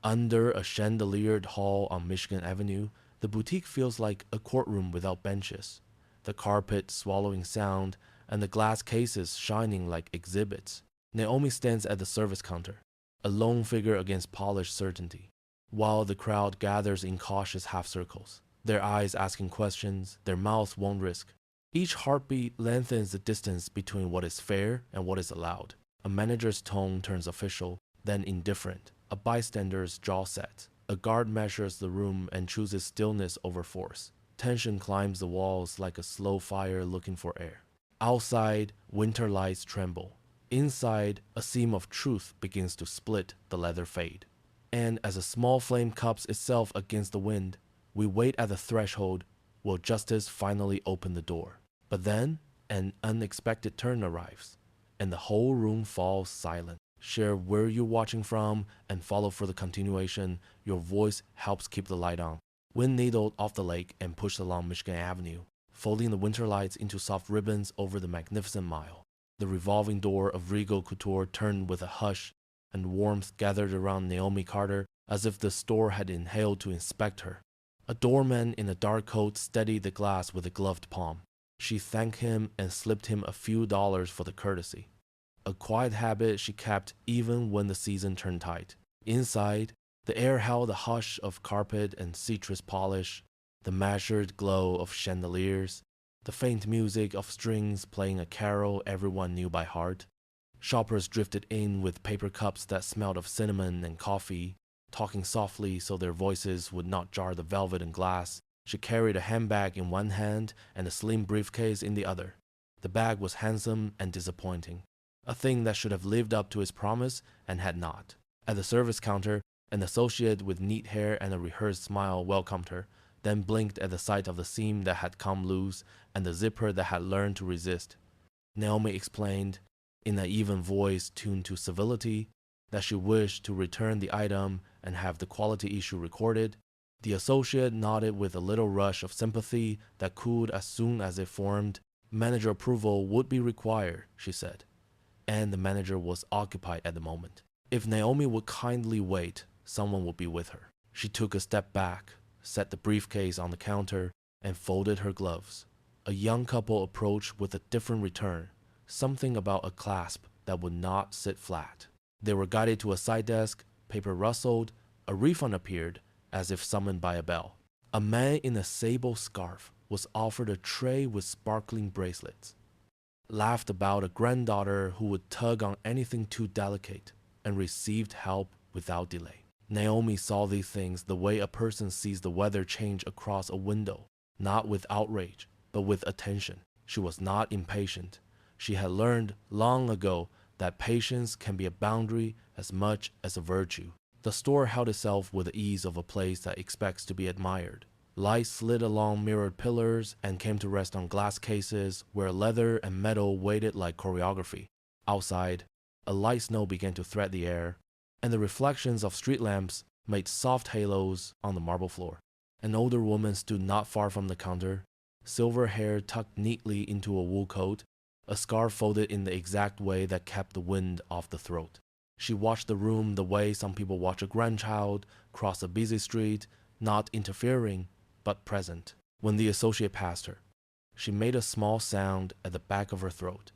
Under a chandeliered hall on Michigan Avenue, the boutique feels like a courtroom without benches, the carpet swallowing sound, and the glass cases shining like exhibits. Naomi stands at the service counter, a lone figure against polished certainty, while the crowd gathers in cautious half circles, their eyes asking questions, their mouths won't risk. Each heartbeat lengthens the distance between what is fair and what is allowed. A manager's tone turns official, then indifferent. A bystander's jaw sets. A guard measures the room and chooses stillness over force. Tension climbs the walls like a slow fire looking for air. Outside, winter lights tremble. Inside, a seam of truth begins to split the leather fade. And as a small flame cups itself against the wind, we wait at the threshold. Will justice finally open the door? But then, an unexpected turn arrives, and the whole room falls silent. Share where you're watching from and follow for the continuation. Your voice helps keep the light on. Wind needled off the lake and pushed along Michigan Avenue, folding the winter lights into soft ribbons over the magnificent mile. The revolving door of Regal Couture turned with a hush, and warmth gathered around Naomi Carter as if the store had inhaled to inspect her. A doorman in a dark coat steadied the glass with a gloved palm. She thanked him and slipped him a few dollars for the courtesy. A quiet habit she kept even when the season turned tight. Inside, the air held the hush of carpet and citrus polish, the measured glow of chandeliers, the faint music of strings playing a carol everyone knew by heart. Shoppers drifted in with paper cups that smelled of cinnamon and coffee, talking softly so their voices would not jar the velvet and glass. She carried a handbag in one hand and a slim briefcase in the other. The bag was handsome and disappointing, a thing that should have lived up to its promise and had not. At the service counter, an associate with neat hair and a rehearsed smile welcomed her, then blinked at the sight of the seam that had come loose and the zipper that had learned to resist. Naomi explained, in an even voice tuned to civility, that she wished to return the item and have the quality issue recorded. The associate nodded with a little rush of sympathy that cooled as soon as it formed. Manager approval would be required, she said, and the manager was occupied at the moment. If Naomi would kindly wait, someone would be with her. She took a step back, set the briefcase on the counter, and folded her gloves. A young couple approached with a different return, something about a clasp that would not sit flat. They were guided to a side desk, paper rustled, a refund appeared, as if summoned by a bell. A man in a sable scarf was offered a tray with sparkling bracelets, laughed about a granddaughter who would tug on anything too delicate, and received help without delay. Naomi saw these things the way a person sees the weather change across a window, not with outrage, but with attention. She was not impatient. She had learned long ago that patience can be a boundary as much as a virtue. The store held itself with the ease of a place that expects to be admired. Light slid along mirrored pillars and came to rest on glass cases where leather and metal waited like choreography. Outside, a light snow began to thread the air, and the reflections of street lamps made soft halos on the marble floor. An older woman stood not far from the counter, silver hair tucked neatly into a wool coat, a scarf folded in the exact way that kept the wind off the throat. She watched the room the way some people watch a grandchild cross a busy street, not interfering, but present. When the associate passed her, she made a small sound at the back of her throat,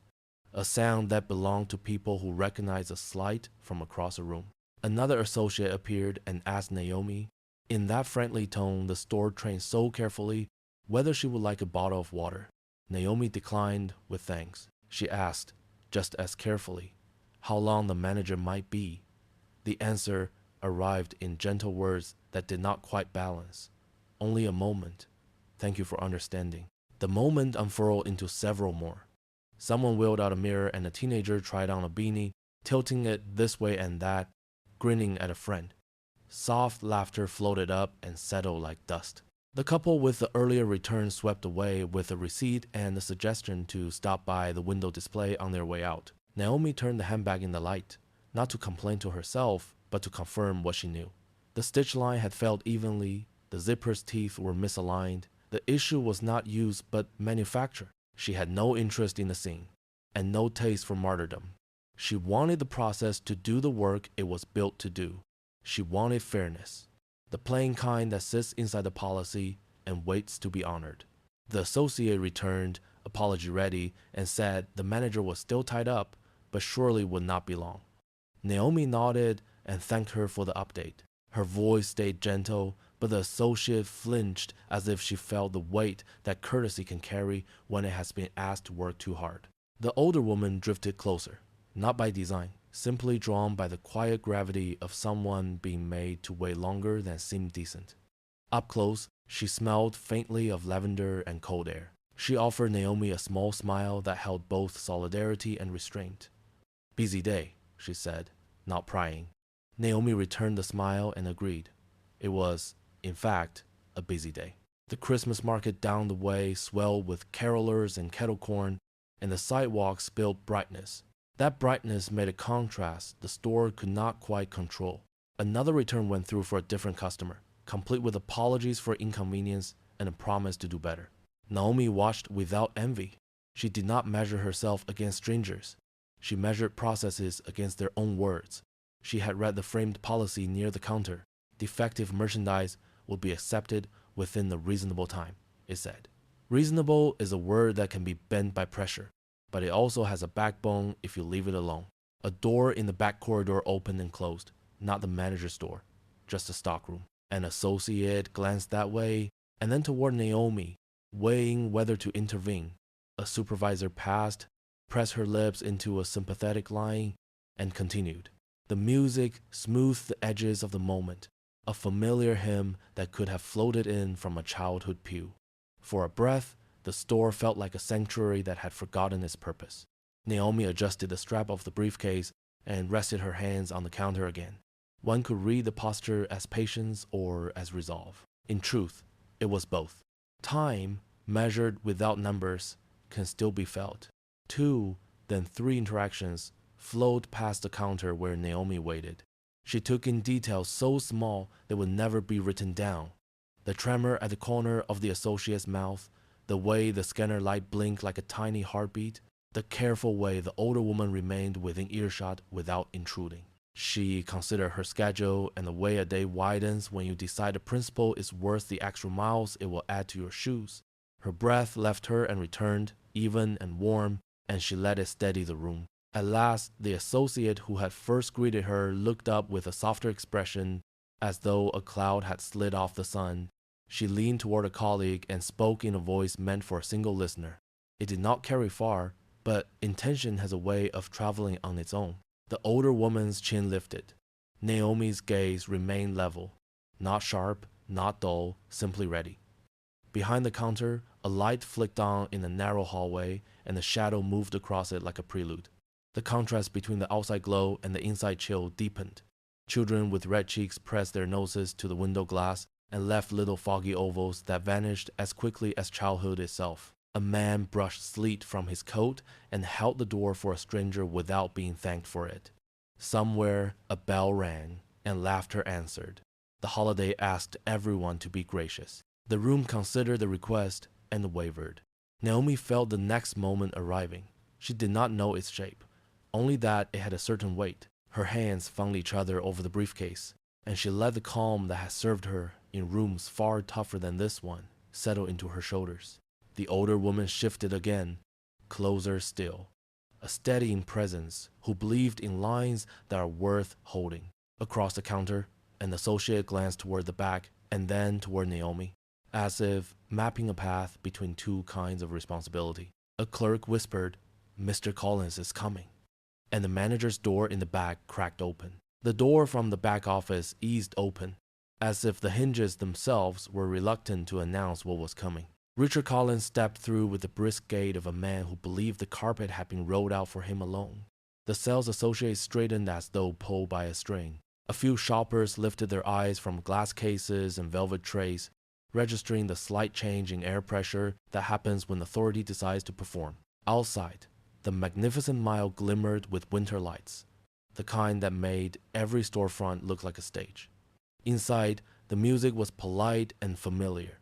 a sound that belonged to people who recognize a slight from across a room. Another associate appeared and asked Naomi, in that friendly tone the store trained so carefully, whether she would like a bottle of water. Naomi declined with thanks. She asked, just as carefully, how long the manager might be. The answer arrived in gentle words that did not quite balance. Only a moment. Thank you for understanding. The moment unfurled into several more. Someone wheeled out a mirror and a teenager tried on a beanie, tilting it this way and that, grinning at a friend. Soft laughter floated up and settled like dust. The couple with the earlier return swept away with a receipt and a suggestion to stop by the window display on their way out. Naomi turned the handbag in the light, not to complain to herself, but to confirm what she knew. The stitch line had failed evenly, the zipper's teeth were misaligned, the issue was not used but manufactured. She had no interest in the scene, and no taste for martyrdom. She wanted the process to do the work it was built to do. She wanted fairness, the plain kind that sits inside the policy and waits to be honored. The associate returned, apology ready, and said the manager was still tied up, but surely would not be long. Naomi nodded and thanked her for the update. Her voice stayed gentle, but the associate flinched as if she felt the weight that courtesy can carry when it has been asked to work too hard. The older woman drifted closer, not by design, simply drawn by the quiet gravity of someone being made to wait longer than seemed decent. Up close, she smelled faintly of lavender and cold air. She offered Naomi a small smile that held both solidarity and restraint. "Busy day," she said, not prying. Naomi returned the smile and agreed. It was, in fact, a busy day. The Christmas market down the way swelled with carolers and kettle corn, and the sidewalk spilled brightness. That brightness made a contrast the store could not quite control. Another return went through for a different customer, complete with apologies for inconvenience and a promise to do better. Naomi watched without envy. She did not measure herself against strangers. She measured processes against their own words. She had read the framed policy near the counter. Defective merchandise would be accepted within a reasonable time, it said. Reasonable is a word that can be bent by pressure, but it also has a backbone if you leave it alone. A door in the back corridor opened and closed, not the manager's door, just a stockroom. An associate glanced that way and then toward Naomi, weighing whether to intervene. A supervisor passed, pressed her lips into a sympathetic line, and continued. The music smoothed the edges of the moment, a familiar hymn that could have floated in from a childhood pew. For a breath, the store felt like a sanctuary that had forgotten its purpose. Naomi adjusted the strap of the briefcase and rested her hands on the counter again. One could read the posture as patience or as resolve. In truth, it was both. Time, measured without numbers, can still be felt. 2, then 3 interactions flowed past the counter where Naomi waited. She took in details so small they would never be written down. The tremor at the corner of the associate's mouth, the way the scanner light blinked like a tiny heartbeat, the careful way the older woman remained within earshot without intruding. She considered her schedule and the way a day widens when you decide a principle is worth the extra miles it will add to your shoes. Her breath left her and returned, even and warm, and she let it steady the room. At last, the associate who had first greeted her looked up with a softer expression, as though a cloud had slid off the sun. She leaned toward a colleague and spoke in a voice meant for a single listener. It did not carry far, but intention has a way of traveling on its own. The older woman's chin lifted. Naomi's gaze remained level, not sharp, not dull, simply ready. Behind the counter, a light flicked on in the narrow hallway, and the shadow moved across it like a prelude. The contrast between the outside glow and the inside chill deepened. Children with red cheeks pressed their noses to the window glass and left little foggy ovals that vanished as quickly as childhood itself. A man brushed sleet from his coat and held the door for a stranger without being thanked for it. Somewhere, a bell rang, and laughter answered. The holiday asked everyone to be gracious. The room considered the request and wavered. Naomi felt the next moment arriving. She did not know its shape, only that it had a certain weight. Her hands found each other over the briefcase, and she let the calm that had served her in rooms far tougher than this one settle into her shoulders. The older woman shifted again, closer still. A steadying presence who believed in lines that are worth holding. Across the counter, an associate glanced toward the back and then toward Naomi, as if mapping a path between 2 kinds of responsibility. A clerk whispered, "Mr. Collins is coming," and the manager's door in the back cracked open. The door from the back office eased open, as if the hinges themselves were reluctant to announce what was coming. Richard Collins stepped through with the brisk gait of a man who believed the carpet had been rolled out for him alone. The sales associates straightened as though pulled by a string. A few shoppers lifted their eyes from glass cases and velvet trays, registering the slight change in air pressure that happens when authority decides to perform. Outside, the magnificent mile glimmered with winter lights, the kind that made every storefront look like a stage. Inside, the music was polite and familiar.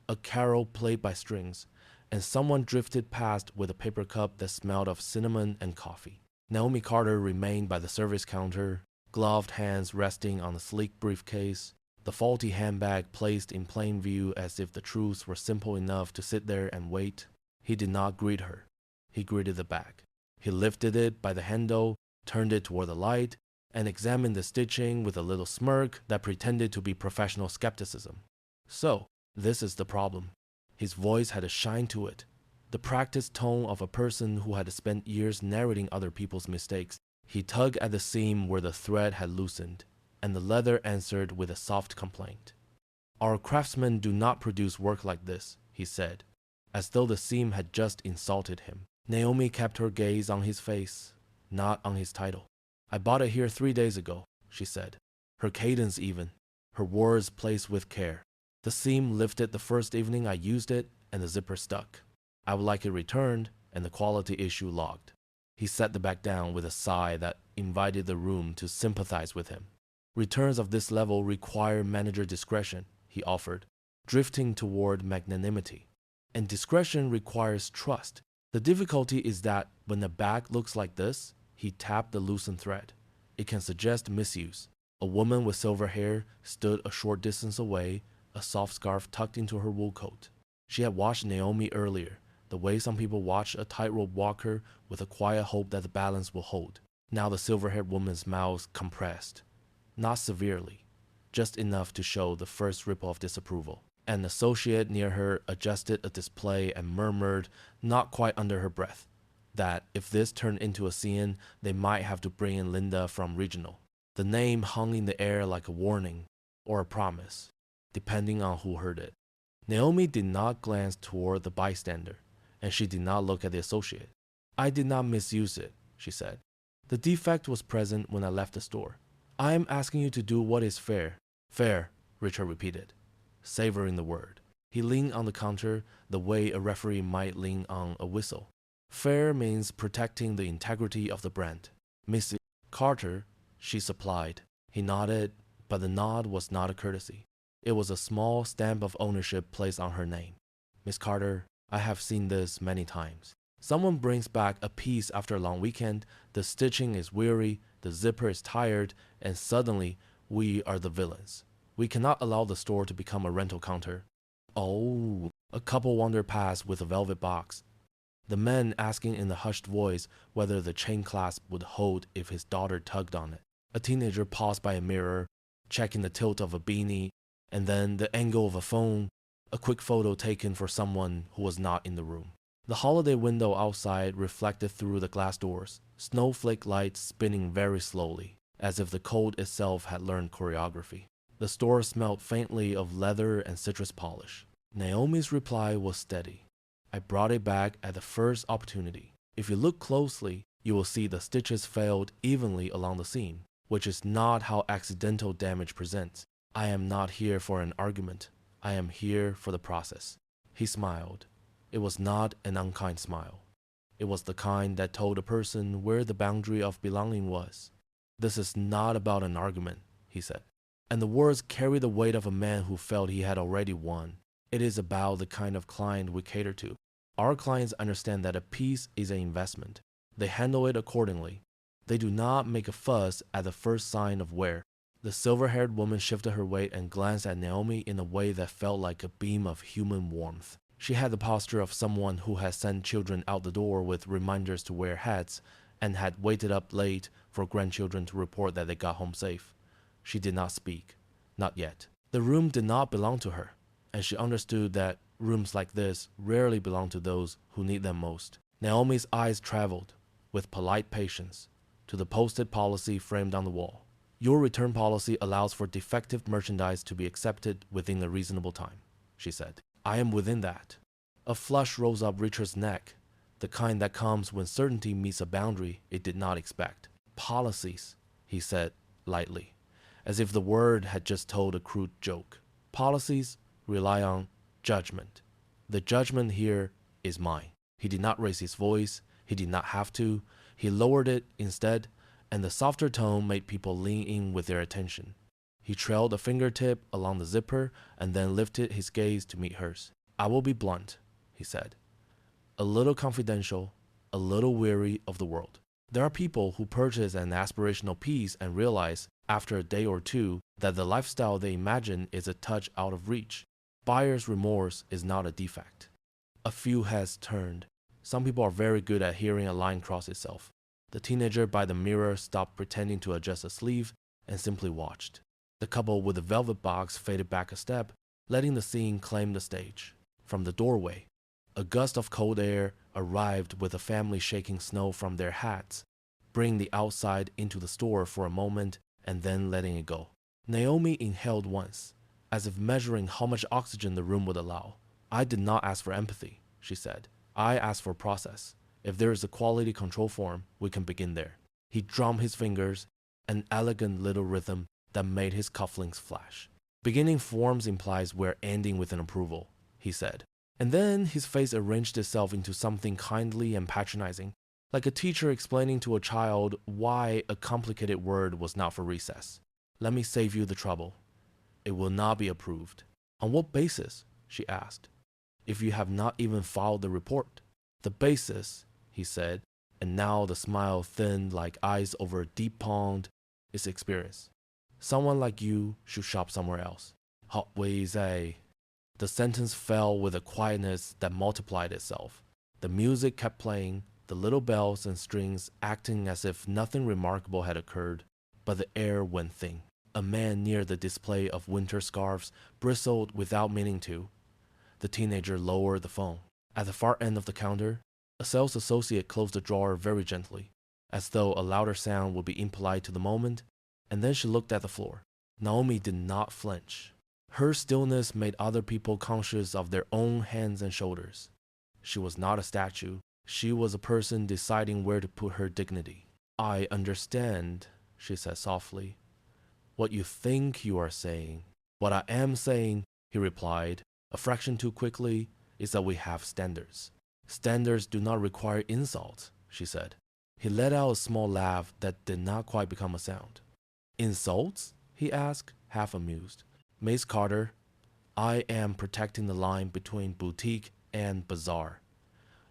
A carol played by strings, and someone drifted past with a paper cup that smelled of cinnamon and coffee. Naomi Carter remained by the service counter, gloved hands resting on the sleek briefcase, the faulty handbag placed in plain view as if the truths were simple enough to sit there and wait. He did not greet her. He greeted the bag. He lifted it by the handle, turned it toward the light, and examined the stitching with a little smirk that pretended to be professional skepticism. So, this is the problem. His voice had a shine to it, the practiced tone of a person who had spent years narrating other people's mistakes. He tugged at the seam where the thread had loosened, and the leather answered with a soft complaint. "Our craftsmen do not produce work like this," he said, as though the seam had just insulted him. Naomi kept her gaze on his face, not on his title. "I bought it here 3 days ago," she said, her cadence even, her words placed with care. "The seam lifted the first evening I used it, and the zipper stuck. I would like it returned, and the quality issue logged." He set the bag down with a sigh that invited the room to sympathize with him. "Returns of this level require manager discretion," he offered, drifting toward magnanimity. "And discretion requires trust. The difficulty is that when the bag looks like this," he tapped the loosened thread, "it can suggest misuse." A woman with silver hair stood a short distance away, a soft scarf tucked into her wool coat. She had watched Naomi earlier, the way some people watch a tightrope walker with a quiet hope that the balance will hold. Now the silver-haired woman's mouth compressed. Not severely, just enough to show the first ripple of disapproval. An associate near her adjusted a display and murmured, not quite under her breath, that if this turned into a scene, they might have to bring in Linda from regional. The name hung in the air like a warning or a promise, depending on who heard it. Naomi did not glance toward the bystander, and she did not look at the associate. "I did not misuse it," she said. "The defect was present when I left the store. I am asking you to do what is fair." "Fair," Richard repeated, savoring the word. He leaned on the counter the way a referee might lean on a whistle. "Fair means protecting the integrity of the brand." "Miss Carter," she supplied. He nodded, but the nod was not a courtesy. It was a small stamp of ownership placed on her name. "Miss Carter, I have seen this many times. Someone brings back a piece after a long weekend, the stitching is weary, the zipper is tired, and suddenly we are the villains. We cannot allow the store to become a rental counter." "Oh," a couple wandered past with a velvet box, the man asking in a hushed voice whether the chain clasp would hold if his daughter tugged on it. A teenager paused by a mirror, checking the tilt of a beanie, and then the angle of a phone, a quick photo taken for someone who was not in the room. The holiday window outside reflected through the glass doors, snowflake lights spinning very slowly, as if the cold itself had learned choreography. The store smelled faintly of leather and citrus polish. Naomi's reply was steady. "I brought it back at the first opportunity. If you look closely, you will see the stitches failed evenly along the seam, which is not how accidental damage presents. I am not here for an argument. I am here for the process." He smiled. It was not an unkind smile. It was the kind that told a person where the boundary of belonging was. "This is not about an argument," he said, and the words carried the weight of a man who felt he had already won. "It is about the kind of client we cater to. Our clients understand that a piece is an investment. They handle it accordingly. They do not make a fuss at the first sign of wear." The silver-haired woman shifted her weight and glanced at Naomi in a way that felt like a beam of human warmth. She had the posture of someone who had sent children out the door with reminders to wear hats and had waited up late for grandchildren to report that they got home safe. She did not speak. Not yet. The room did not belong to her, and she understood that rooms like this rarely belong to those who need them most. Naomi's eyes traveled, with polite patience, to the posted policy framed on the wall. "Your return policy allows for defective merchandise to be accepted within a reasonable time," she said. "I am within that." A flush rose up Richard's neck, the kind that comes when certainty meets a boundary it did not expect. "Policies," he said lightly, as if the word had just told a crude joke. "Policies rely on judgment. The judgment here is mine." He did not raise his voice. He did not have to. He lowered it instead, and the softer tone made people lean in with their attention. He trailed a fingertip along the zipper and then lifted his gaze to meet hers. "I will be blunt," he said. "A little confidential, a little weary of the world. There are people who purchase an aspirational piece and realize, after a day or two, that the lifestyle they imagine is a touch out of reach. Buyer's remorse is not a defect. A few heads turned. Some people are very good at hearing a line cross itself. The teenager by the mirror stopped pretending to adjust a sleeve and simply watched. The couple with the velvet box faded back a step, letting the scene claim the stage. From the doorway, a gust of cold air arrived with a family shaking snow from their hats, bringing the outside into the store for a moment and then letting it go. Naomi inhaled once, as if measuring how much oxygen the room would allow. I did not ask for empathy, she said. I asked for process. If there is a quality control form, we can begin there. He drummed his fingers, an elegant little rhythm that made his cufflinks flash. Beginning forms implies we're ending with an approval, he said. And then his face arranged itself into something kindly and patronizing, like a teacher explaining to a child why a complicated word was not for recess. Let me save you the trouble. It will not be approved. On what basis? She asked. If you have not even filed the report. The basis, he said, and now the smile thinned like ice over a deep pond, is experience. Someone like you should shop somewhere else. 好威塞. The sentence fell with a quietness that multiplied itself. The music kept playing, the little bells and strings acting as if nothing remarkable had occurred, but the air went thin. A man near the display of winter scarves bristled without meaning to. The teenager lowered the phone. At the far end of the counter, a sales associate closed the drawer very gently, as though a louder sound would be impolite to the moment, and then she looked at the floor. Naomi did not flinch. Her stillness made other people conscious of their own hands and shoulders. She was not a statue. She was a person deciding where to put her dignity. I understand, she said softly, what you think you are saying. What I am saying, he replied, a fraction too quickly, is that we have standards. Standards do not require insult, she said. He let out a small laugh that did not quite become a sound. Insults? He asked, half amused. Miss Carter, I am protecting the line between boutique and bazaar.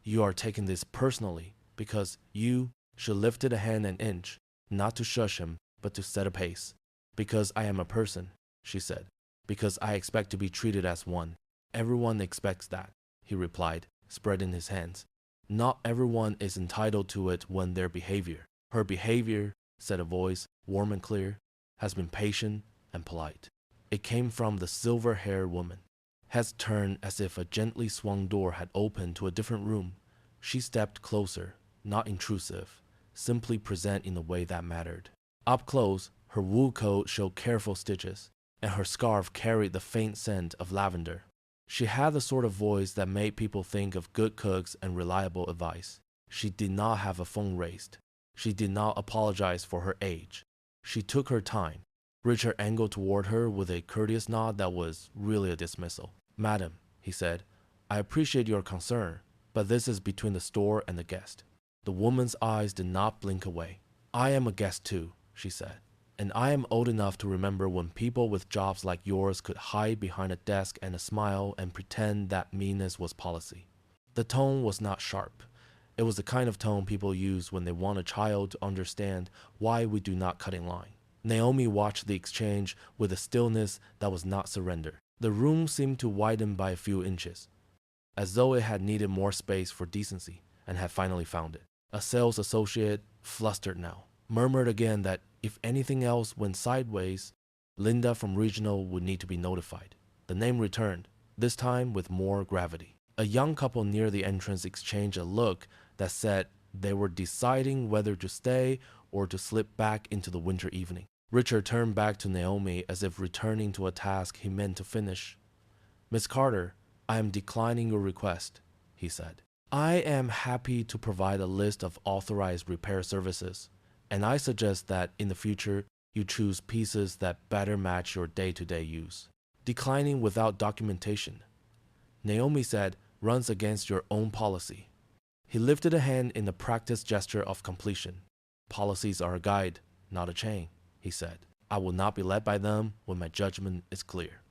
You are taking this personally because you should lift a hand an inch, not to shush him, but to set a pace. Because I am a person, she said. Because I expect to be treated as one. Everyone expects that, he replied, spreading his hands. Not everyone is entitled to it when their behavior, her behavior, said a voice, warm and clear, has been patient and polite. It came from the silver-haired woman. Heads turned as if a gently swung door had opened to a different room. She stepped closer, not intrusive, simply present in a way that mattered. Up close, her wool coat showed careful stitches, and her scarf carried the faint scent of lavender. She had the sort of voice that made people think of good cooks and reliable advice. She did not have a phone raised. She did not apologize for her age. She took her time. Richard angled toward her with a courteous nod that was really a dismissal. Madam, he said, I appreciate your concern, but this is between the store and the guest. The woman's eyes did not blink away. I am a guest too, she said, and I am old enough to remember when people with jobs like yours could hide behind a desk and a smile and pretend that meanness was policy. The tone was not sharp. It was the kind of tone people use when they want a child to understand why we do not cut in line. Naomi watched the exchange with a stillness that was not surrender. The room seemed to widen by a few inches, as though it had needed more space for decency and had finally found it. A sales associate, flustered now, murmured again that if anything else went sideways, Linda from Regional would need to be notified. The name returned, this time with more gravity. A young couple near the entrance exchanged a look that said they were deciding whether to stay or to slip back into the winter evening. Richard turned back to Naomi as if returning to a task he meant to finish. Miss Carter, I am declining your request, he said. I am happy to provide a list of authorized repair services, and I suggest that in the future you choose pieces that better match your day-to-day use. Declining without documentation, Naomi said, runs against your own policy. He lifted a hand in a practiced gesture of completion. Policies are a guide, not a chain, he said. I will not be led by them when my judgment is clear.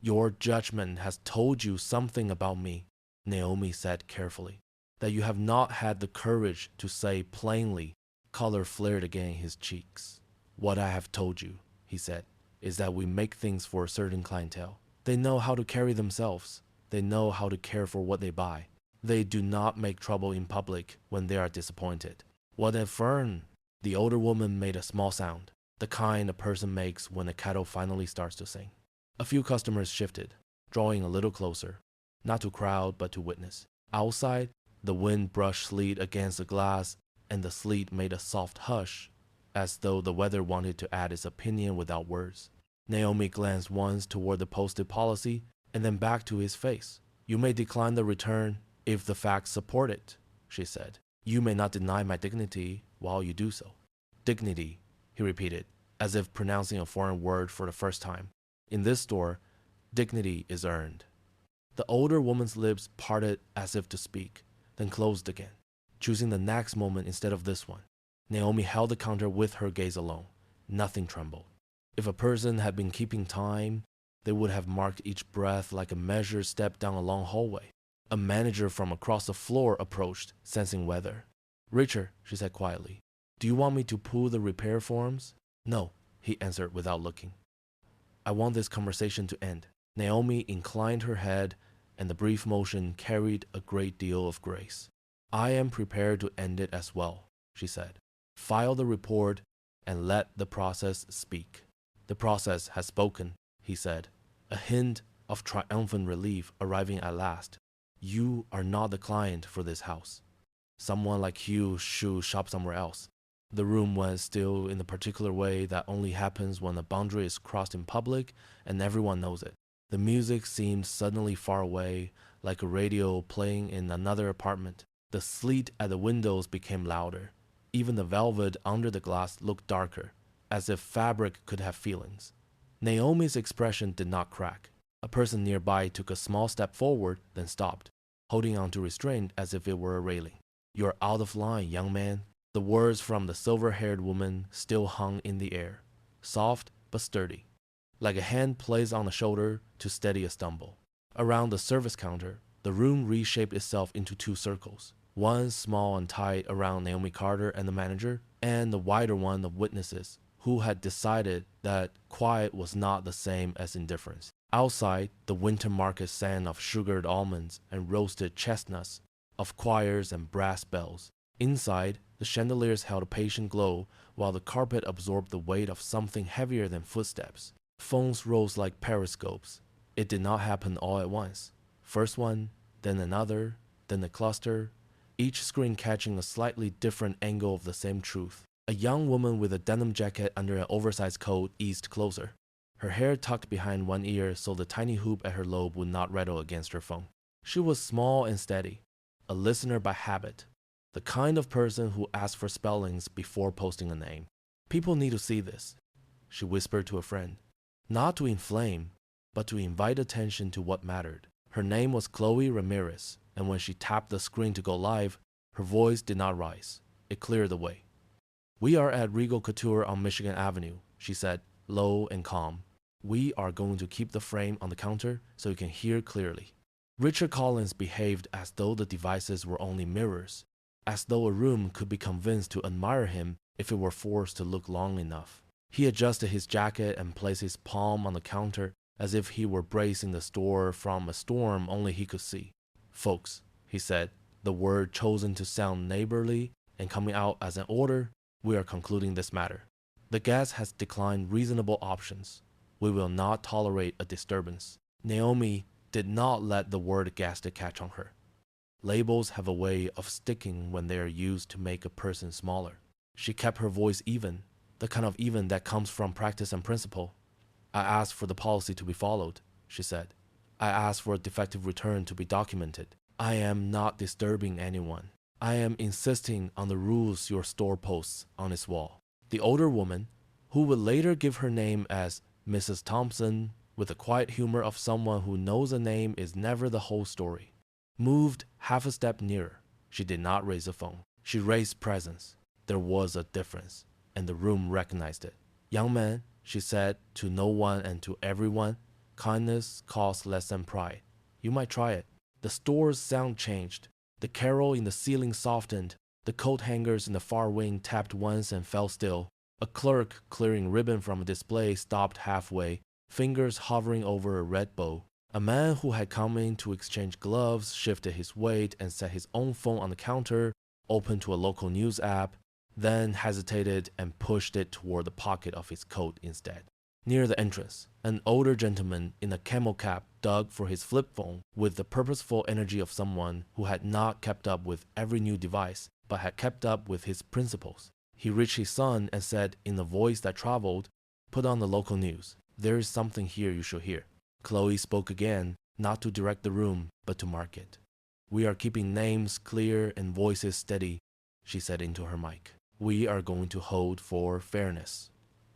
Your judgment has told you something about me, Naomi said carefully, that you have not had the courage to say plainly Color flared again in his cheeks. "What I have told you," he said, "is that we make things for a certain clientele. They know how to carry themselves. They know how to care for what they buy. They do not make trouble in public when they are disappointed." "What a fern!" The older woman made a small sound, the kind a person makes when a kettle finally starts to sing. A few customers shifted, drawing a little closer, not to crowd but to witness. Outside, the wind brushed sleet against the glass, and the sleet made a soft hush, as though the weather wanted to add its opinion without words. Naomi glanced once toward the posted policy and then back to his face. "You may decline the return if the facts support it," she said. "You may not deny my dignity while you do so." "Dignity," he repeated, as if pronouncing a foreign word for the first time. "In this store, dignity is earned." The older woman's lips parted as if to speak, then closed again, choosing the next moment instead of this one. Naomi held the counter with her gaze alone. Nothing trembled. If a person had been keeping time, they would have marked each breath like a measured step down a long hallway. A manager from across the floor approached, sensing weather. "Richard," she said quietly, "do you want me to pull the repair forms?" "No," he answered without looking. "I want this conversation to end." Naomi inclined her head, and the brief motion carried a great deal of grace. "I am prepared to end it as well," she said. "File the report and let the process speak." "The process has spoken," he said, a hint of triumphant relief arriving at last. "You are not the client for this house. Someone like you should shop somewhere else." The room was still in the particular way that only happens when a boundary is crossed in public and everyone knows it. The music seemed suddenly far away, like a radio playing in another apartment. The sleet at the windows became louder. Even the velvet under the glass looked darker, as if fabric could have feelings. Naomi's expression did not crack. A person nearby took a small step forward, then stopped, holding on to restraint as if it were a railing. "You're out of line, young man." The words from the silver-haired woman still hung in the air, soft but sturdy, like a hand placed on the shoulder to steady a stumble. Around the service counter, the room reshaped itself into two circles, one small and tight around Naomi Carter and the manager, and the wider one of witnesses who had decided that quiet was not the same as indifference. Outside, the winter market sang of sugared almonds and roasted chestnuts, of choirs and brass bells. Inside, the chandeliers held a patient glow while the carpet absorbed the weight of something heavier than footsteps. Phones rose like periscopes. It did not happen all at once. First one, then another, then a cluster, each screen catching a slightly different angle of the same truth. A young woman with a denim jacket under an oversized coat eased closer, her hair tucked behind one ear so the tiny hoop at her lobe would not rattle against her phone. She was small and steady, a listener by habit, the kind of person who asked for spellings before posting a name. "People need to see this," she whispered to a friend, not to inflame, but to invite attention to what mattered. Her name was Chloe Ramirez, and when she tapped the screen to go live, her voice did not rise. It cleared the way. "We are at Regal Couture on Michigan Avenue," she said, low and calm. "We are going to keep the frame on the counter so you can hear clearly." Richard Collins behaved as though the devices were only mirrors, as though a room could be convinced to admire him if it were forced to look long enough. He adjusted his jacket and placed his palm on the counter as if he were bracing the store from a storm only he could see. "Folks," he said, the word chosen to sound neighborly and coming out as an order, "we are concluding this matter. The guest has declined reasonable options. We will not tolerate a disturbance." Naomi did not let the word guest catch on her. Labels have a way of sticking when they are used to make a person smaller. She kept her voice even, the kind of even that comes from practice and principle. "I asked for the policy to be followed," she said. "I asked for a defective return to be documented. I am not disturbing anyone. I am insisting on the rules your store posts on its wall." The older woman, who would later give her name as Mrs. Thompson, with the quiet humor of someone who knows a name is never the whole story, moved half a step nearer. She did not raise the phone. She raised presence. There was a difference, and the room recognized it. "Young man," she said to no one and to everyone, "kindness costs less than pride. You might try it." The store's sound changed. The carol in the ceiling softened, The coat hangers in the far wing tapped once and fell still. A clerk clearing ribbon from a display stopped halfway, fingers hovering over a red bow. A man who had come in to exchange gloves shifted his weight and set his own phone on the counter, opened to a local news app, then hesitated and pushed it toward the pocket of his coat instead. Near the entrance, an older gentleman in a camel cap dug for his flip phone with the purposeful energy of someone who had not kept up with every new device, but had kept up with his principles. He reached his son and said in a voice that traveled, "Put on the local news. There is something here you should hear." Chloe spoke again, not to direct the room, but to mark it. "We are keeping names clear and voices steady," she said into her mic. "We are going to hold for fairness."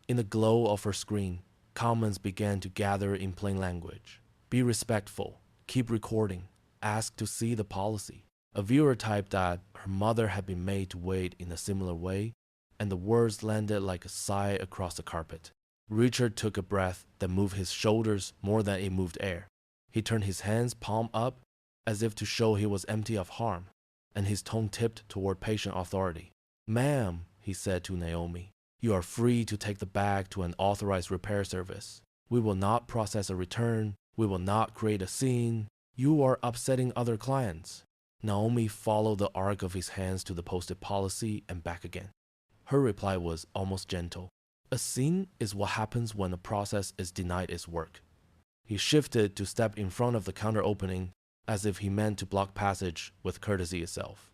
In the glow of her screen, comments began to gather in plain language. "Be respectful. Keep recording. Ask to see the policy." A viewer typed that her mother had been made to wait in a similar way, and the words landed like a sigh across the carpet. Richard took a breath that moved his shoulders more than it moved air. He turned his hands palm up, as if to show he was empty of harm, and his tone tipped toward patient authority. "Ma'am," he said to Naomi, "you are free to take the bag to an authorized repair service. We will not process a return. We will not create a scene. You are upsetting other clients." Naomi followed the arc of his hands to the posted policy and back again. Her reply was almost gentle. "A scene is what happens when a process is denied its work." He shifted to step in front of the counter opening, as if he meant to block passage with courtesy itself.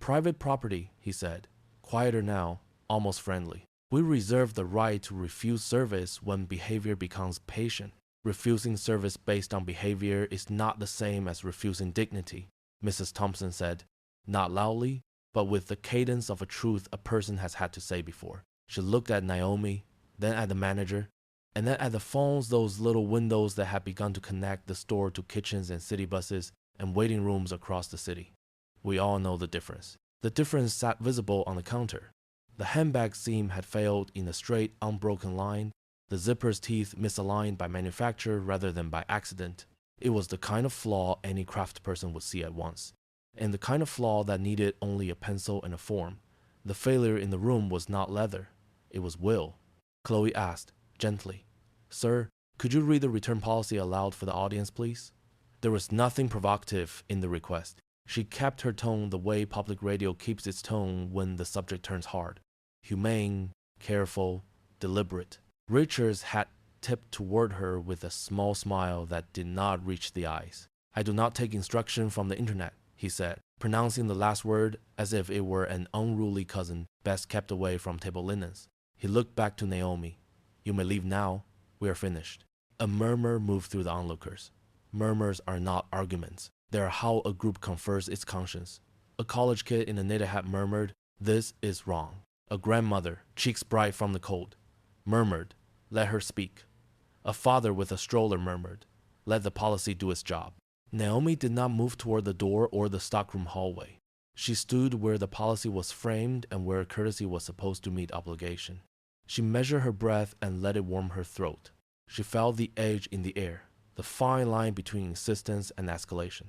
"Private property," he said, quieter now, almost friendly. "We reserve the right to refuse service when behavior becomes patient. Refusing service based on behavior is not the same as refusing dignity," Mrs. Thompson said, not loudly, but with the cadence of a truth a person has had to say before. She looked at Naomi, then at the manager, and then at the phones, those little windows that had begun to connect the store to kitchens and city buses and waiting rooms across the city. We all know the difference. The difference sat visible on the counter. The handbag seam had failed in a straight, unbroken line, the zipper's teeth misaligned by manufacture rather than by accident. It was the kind of flaw any craft person would see at once, and the kind of flaw that needed only a pencil and a form. The failure in the room was not leather. It was will. Chloe asked, gently, "Sir, could you read the return policy aloud for the audience, please?" There was nothing provocative in the request. She kept her tone the way public radio keeps its tone when the subject turns hard. Humane, careful, deliberate. Richards had tipped toward her with a small smile that did not reach the eyes. "I do not take instruction from the internet," he said, pronouncing the last word as if it were an unruly cousin best kept away from table linens. He looked back to Naomi. "You may leave now. We are finished." A murmur moved through the onlookers. Murmurs are not arguments. They are how a group confers its conscience. A college kid in a knitted hat murmured, "This is wrong." A grandmother, cheeks bright from the cold, murmured, "Let her speak." A father with a stroller murmured, "Let the policy do its job." Naomi did not move toward the door or the stockroom hallway. She stood where the policy was framed and where courtesy was supposed to meet obligation. She measured her breath and let it warm her throat. She felt the edge in the air, the fine line between insistence and escalation.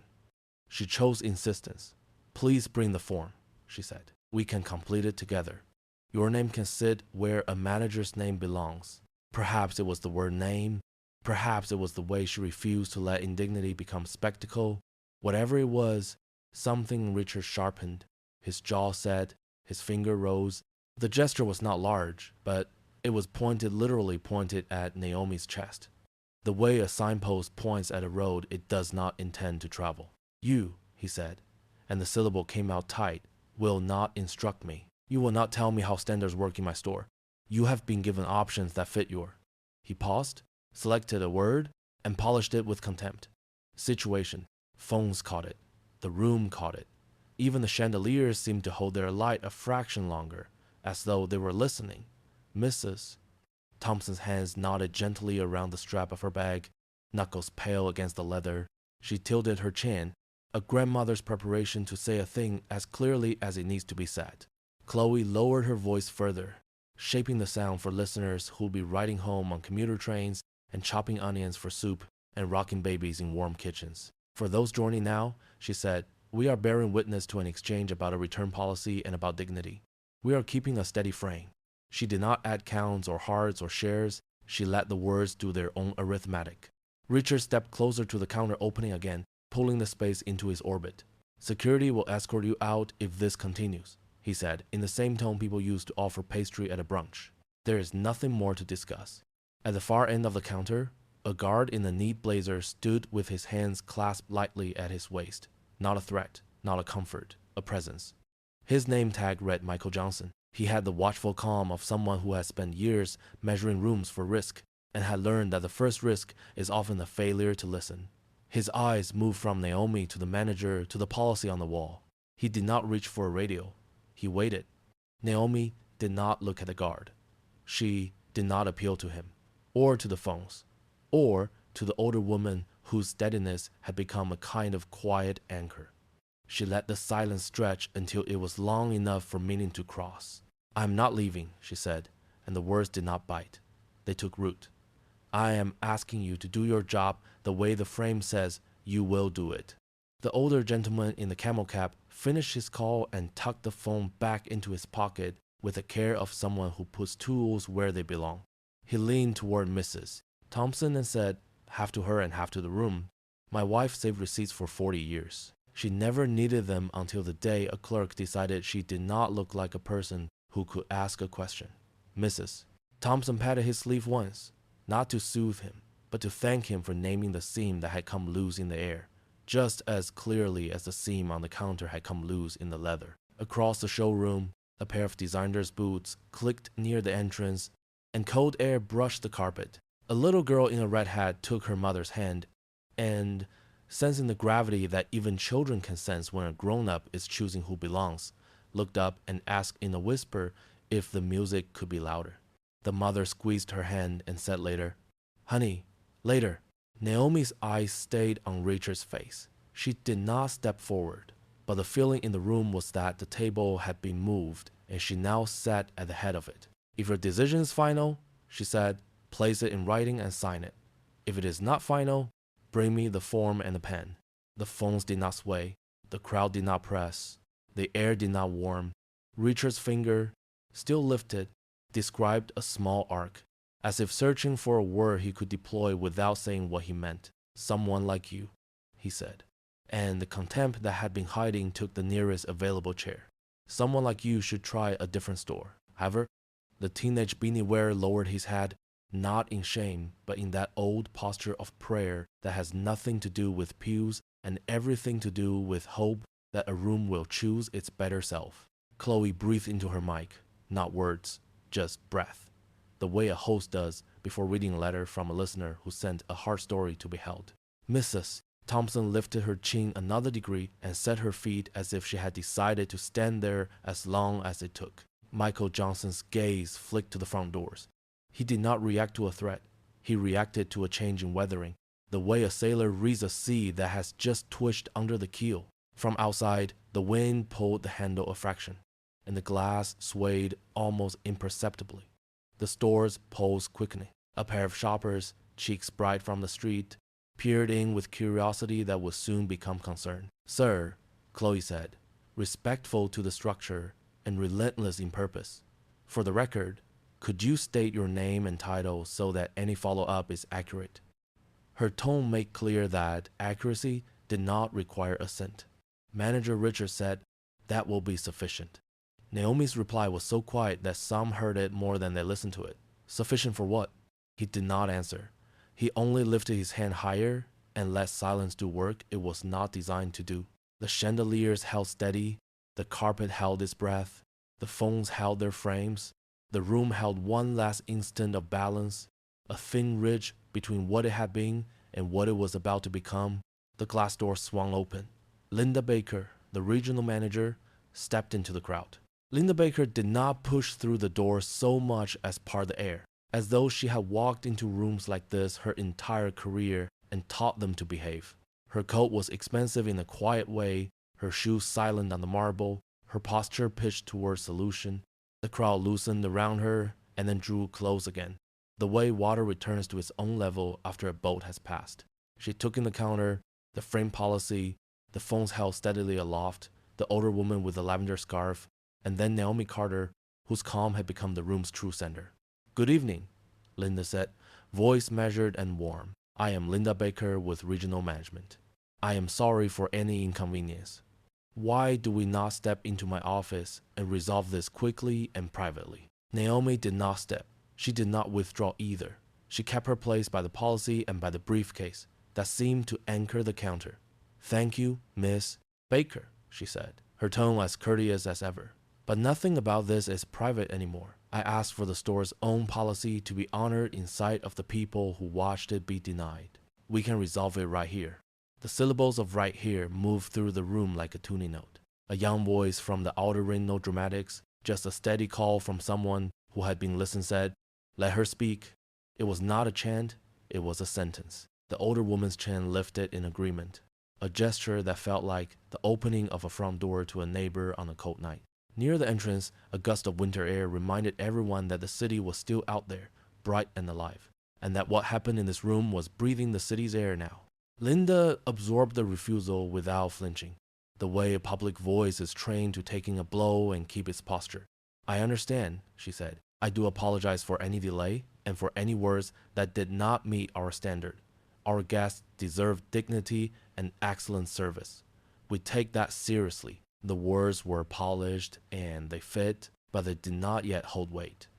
She chose insistence. "Please bring the form," she said. "We can complete it together. Your name can sit where a manager's name belongs." Perhaps it was the word name. Perhaps it was the way she refused to let indignity become spectacle. Whatever it was, something Richard sharpened. His jaw set, his finger rose. The gesture was not large, but it was pointed, literally pointed at Naomi's chest. The way a signpost points at a road it does not intend to travel. "You," he said, and the syllable came out tight, "will not instruct me. You will not tell me how standards work in my store. You have been given options that fit your..." He paused, selected a word, and polished it with contempt. "Situation." Phones caught it. The room caught it. Even the chandeliers seemed to hold their light a fraction longer, as though they were listening. "Mrs." Thompson's hands knotted gently around the strap of her bag, knuckles pale against the leather. She tilted her chin, a grandmother's preparation to say a thing as clearly as it needs to be said. Chloe lowered her voice further, shaping the sound for listeners who'll be riding home on commuter trains and chopping onions for soup and rocking babies in warm kitchens. For those joining now, she said, We are bearing witness to an exchange about a return policy and about dignity. We are keeping a steady frame. She did not add counts or hearts or shares. She let the words do their own arithmetic. Richard stepped closer to the counter opening again, pulling the space into his orbit. Security will escort you out if this continues, he said, in the same tone people use to offer pastry at a brunch. There is nothing more to discuss. At the far end of the counter, a guard in a neat blazer stood with his hands clasped lightly at his waist. Not a threat, not a comfort, a presence. His name tag read Michael Johnson. He had the watchful calm of someone who has spent years measuring rooms for risk and had learned that the first risk is often a failure to listen. His eyes moved from Naomi to the manager to the policy on the wall. He did not reach for a radio. He waited. Naomi did not look at the guard. She did not appeal to him, or to the phones, or to the older woman whose steadiness had become a kind of quiet anchor. She let the silence stretch until it was long enough for meaning to cross. "I am not leaving," she said, and the words did not bite. They took root. "I am asking you to do your job the way the frame says you will do it." The older gentleman in the camel cap finished his call and tucked the phone back into his pocket with the care of someone who puts tools where they belong. He leaned toward Mrs. Thompson and said, half to her and half to the room, "My wife saved receipts for 40 years. She never needed them until the day a clerk decided she did not look like a person who could ask a question." Mrs. Thompson patted his sleeve once, not to soothe him, but to thank him for naming the seam that had come loose in the air, just as clearly as the seam on the counter had come loose in the leather. Across the showroom, a pair of designer's boots clicked near the entrance, and cold air brushed the carpet. A little girl in a red hat took her mother's hand, and, sensing the gravity that even children can sense when a grown-up is choosing who belongs, looked up and asked in a whisper if the music could be louder. The mother squeezed her hand and said later, "Honey, later." Naomi's eyes stayed on Richard's face. She did not step forward, but the feeling in the room was that the table had been moved, and she now sat at the head of it. "If your decision is final," she said, "place it in writing and sign it. If it is not final, bring me the form and the pen." The phones did not sway. The crowd did not press. The air did not warm. Richard's finger, still lifted, described a small arc, as if searching for a word he could deploy without saying what he meant. "Someone like you," he said. And the contempt that had been hiding took the nearest available chair. "Someone like you should try a different store. However," the teenage beanie wearer lowered his head, not in shame, but in that old posture of prayer that has nothing to do with pews and everything to do with hope that a room will choose its better self. Chloe breathed into her mic, not words, just breath, the way a host does before reading a letter from a listener who sent a hard story to be held. "Mrs. Thompson lifted her chin another degree and set her feet as if she had decided to stand there as long as it took. Michael Johnson's gaze flicked to the front doors. He did not react to a threat. He reacted to a change in weathering, the way a sailor reads a sea that has just twitched under the keel. From outside, the wind pulled the handle a fraction, and the glass swayed almost imperceptibly. The store's pulse quickening. A pair of shoppers, cheeks bright from the street, peered in with curiosity that would soon become concern. "Sir," Chloe said, respectful to the structure and relentless in purpose, "for the record, could you state your name and title so that any follow-up is accurate?" Her tone made clear that accuracy did not require assent. Manager Richard said, "That will be sufficient." Naomi's reply was so quiet that some heard it more than they listened to it. "Sufficient for what?" He did not answer. He only lifted his hand higher and let silence do work it was not designed to do. The chandeliers held steady, the carpet held its breath, the phones held their frames, the room held one last instant of balance, a thin ridge between what it had been and what it was about to become. The glass door swung open. Linda Baker, the regional manager, stepped into the crowd. Linda Baker did not push through the door so much as part the air, as though she had walked into rooms like this her entire career and taught them to behave. Her coat was expensive in a quiet way, her shoes silent on the marble, her posture pitched towards solution. The crowd loosened around her and then drew close again, the way water returns to its own level after a boat has passed. She took in the counter, the frame policy, The phones held steadily aloft, the older woman with the lavender scarf, and then Naomi Carter, whose calm had become the room's true center. "Good evening," Linda said, voice measured and warm. "I am Linda Baker with Regional Management. I am sorry for any inconvenience. Why do we not step into my office and resolve this quickly and privately?" Naomi did not step. She did not withdraw either. She kept her place by the policy and by the briefcase that seemed to anchor the counter. "Thank you, Miss Baker," she said, her tone as courteous as ever. "But nothing about this is private anymore. I asked for the store's own policy to be honored in sight of the people who watched it be denied. We can resolve it right here." The syllables of "right here" moved through the room like a tuning note. A young voice from the outer ring, no dramatics, just a steady call from someone who had been listened, said, "Let her speak." It was not a chant, it was a sentence. The older woman's chin lifted in agreement, a gesture that felt like the opening of a front door to a neighbor on a cold night. Near the entrance, a gust of winter air reminded everyone that the city was still out there, bright and alive, and that what happened in this room was breathing the city's air now. Linda absorbed the refusal without flinching, the way a public voice is trained to taking a blow and keep its posture. "I understand," she said. "I do apologize for any delay and for any words that did not meet our standard. Our guests deserve dignity and excellent service. We take that seriously." The words were polished and they fit, but they did not yet hold weight.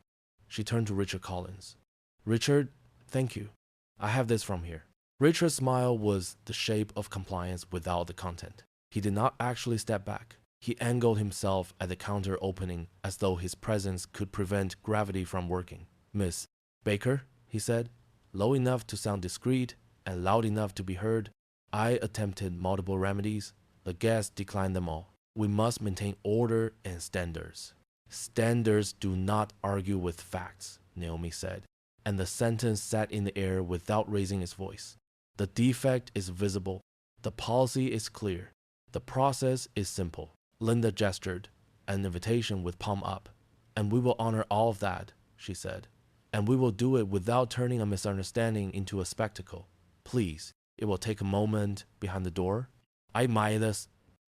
She turned to Richard Collins. "Richard, thank you. I have this from here." Richard's smile was the shape of compliance without the content. He did not actually step back. He angled himself at the counter opening as though his presence could prevent gravity from working. "Miss Baker," he said, low enough to sound discreet and loud enough to be heard. "I attempted multiple remedies. The guests declined them all. We must maintain order and standards." "Standards do not argue with facts," Naomi said, and the sentence sat in the air without raising its voice. "The defect is visible. The policy is clear. The process is simple." Linda gestured, an invitation with palm up. "And we will honor all of that," she said. "And we will do it without turning a misunderstanding into a spectacle. Please, it will take a moment behind the door." "I Midas."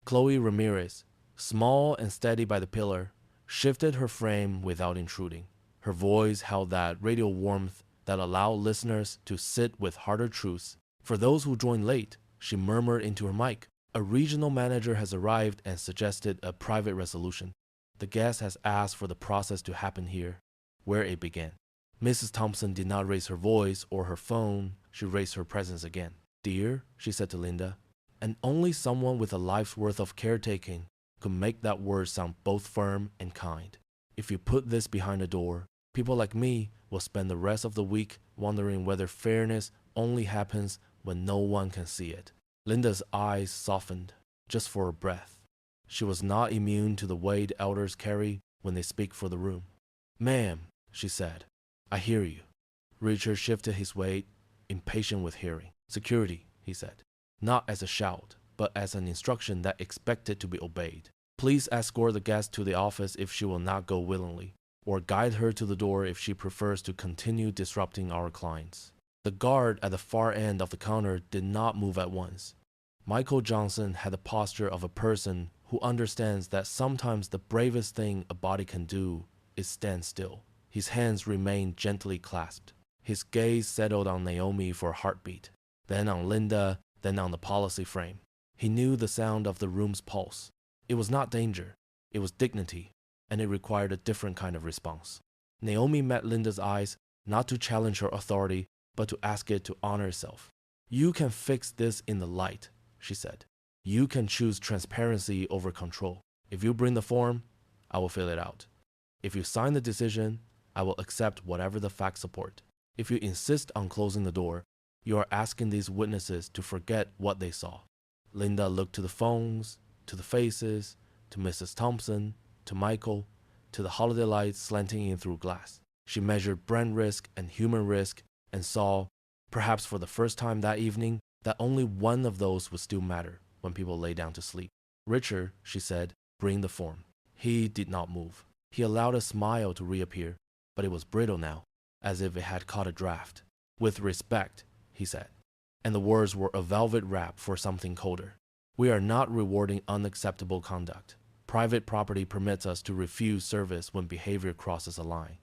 Chloe Ramirez, small and steady by the pillar, shifted her frame without intruding. Her voice held that radio warmth that allowed listeners to sit with harder truths. For those who joined late, she murmured into her mic, "A regional manager has arrived and suggested a private resolution. The guest has asked for the process to happen here, where it began." Mrs. Thompson did not raise her voice or her phone. She raised her presence again. "Dear," she said to Linda, and only someone with a life's worth of caretaking could make that word sound both firm and kind. "If you put this behind a door, people like me will spend the rest of the week wondering whether fairness only happens when no one can see it." Linda's eyes softened, just for a breath. She was not immune to the way the elders carry when they speak for the room. "Ma'am," she said, "I hear you." Richard shifted his weight, impatient with hearing. "Security," he said, not as a shout, but as an instruction that expected to be obeyed. "Please escort the guest to the office if she will not go willingly, or guide her to the door if she prefers to continue disrupting our clients." The guard at the far end of the counter did not move at once. Michael Johnson had the posture of a person who understands that sometimes the bravest thing a body can do is stand still. His hands remained gently clasped. His gaze settled on Naomi for a heartbeat, then on Linda, then on the policy frame. He knew the sound of the room's pulse. It was not danger, it was dignity, and it required a different kind of response. Naomi met Linda's eyes, not to challenge her authority, but to ask it to honor itself. "You can fix this in the light," she said. "You can choose transparency over control. If you bring the form, I will fill it out. If you sign the decision, I will accept whatever the facts support. If you insist on closing the door, you are asking these witnesses to forget what they saw." Linda looked to the phones, to the faces, to Mrs. Thompson, to Michael, to the holiday lights slanting in through glass. She measured brand risk and human risk and saw, perhaps for the first time that evening, that only one of those would still matter when people lay down to sleep. "Richard," she said, "bring the form." He did not move. He allowed a smile to reappear, but it was brittle now, as if it had caught a draft. "With respect," he said, and the words were a velvet wrap for something colder. We are not rewarding unacceptable conduct. Private property permits us to refuse service when behavior crosses a line.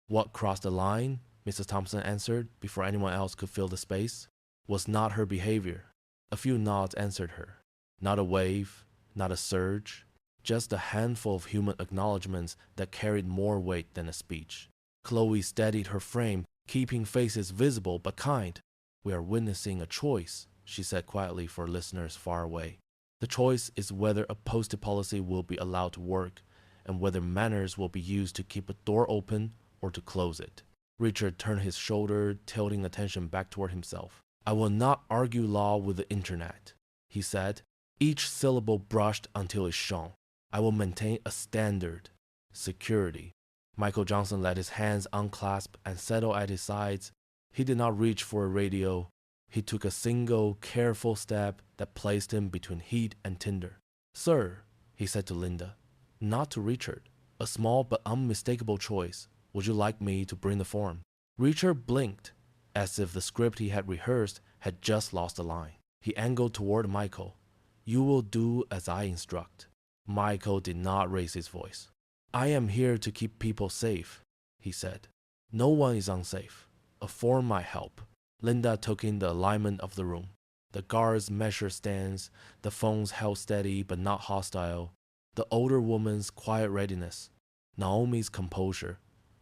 What crossed the line, Mrs. Thompson answered before anyone else could fill the space, was not her behavior. A few nods answered her. Not a wave, not a surge, just a handful of human acknowledgments that carried more weight than a speech. Chloe steadied her frame, keeping faces visible but kind. We are witnessing a choice, she said quietly for listeners far away. The choice is whether a posted policy will be allowed to work, and whether manners will be used to keep a door open or to close it. Richard turned his shoulder, tilting attention back toward himself. I will not argue law with the internet, he said, each syllable brushed until it shone. I will maintain a standard. Security. Michael Johnson let his hands unclasp and settle at his sides. He did not reach for a radio. He took a single, careful step that placed him between heat and tinder. Sir, he said to Linda, not to Richard, a small but unmistakable choice. Would you like me to bring the form? Richard blinked, as if the script he had rehearsed had just lost a line. He angled toward Michael. You will do as I instruct. Michael did not raise his voice. I am here to keep people safe, he said. No one is unsafe. A form might help. Linda took in the alignment of the room. The guards measured stands, the phones held steady but not hostile, the older woman's quiet readiness, Naomi's composure,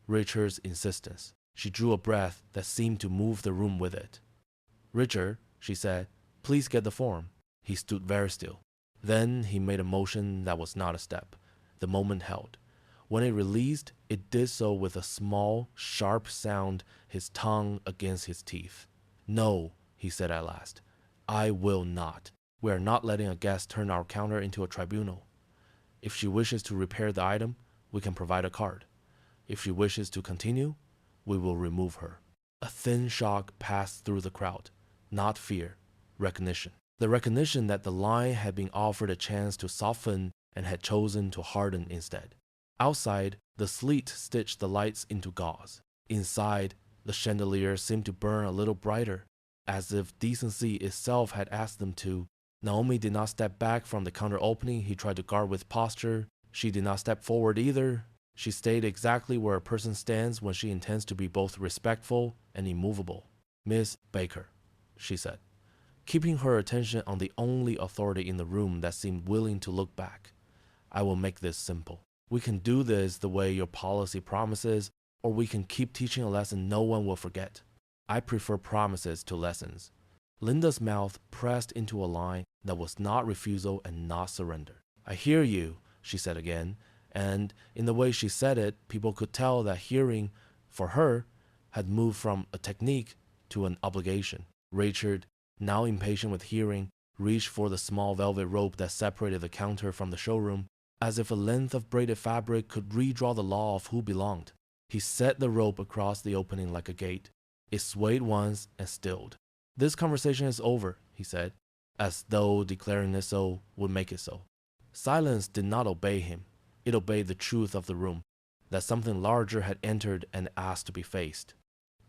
Richard's insistence. She drew a breath that seemed to move the room with it. Richard, she said, please get the form. He stood very still. Then he made a motion that was not a step. The moment held. When it released, it did so with a small, sharp sound, his tongue against his teeth. No, he said at last. I will not. We are not letting a guest turn our counter into a tribunal. If she wishes to repair the item, we can provide a card. If she wishes to continue, we will remove her. A thin shock passed through the crowd. Not fear, recognition. The recognition that the line had been offered a chance to soften and had chosen to harden instead. Outside, the sleet stitched the lights into gauze. Inside, the chandelier seemed to burn a little brighter, as if decency itself had asked them to. Naomi did not step back from the counter opening he tried to guard with posture. She did not step forward either. She stayed exactly where a person stands when she intends to be both respectful and immovable. Miss Baker, she said, keeping her attention on the only authority in the room that seemed willing to look back. I will make this simple. We can do this the way your policy promises, or we can keep teaching a lesson no one will forget. I prefer promises to lessons. Linda's mouth pressed into a line that was not refusal and not surrender. I hear you, she said again, and in the way she said it, people could tell that hearing, for her, had moved from a technique to an obligation. Richard, now impatient with hearing, reached for the small velvet rope that separated the counter from the showroom, as if a length of braided fabric could redraw the law of who belonged. He set the rope across the opening like a gate. It swayed once and stilled. This conversation is over, he said, as though declaring it so would make it so. Silence did not obey him. It obeyed the truth of the room, that something larger had entered and asked to be faced.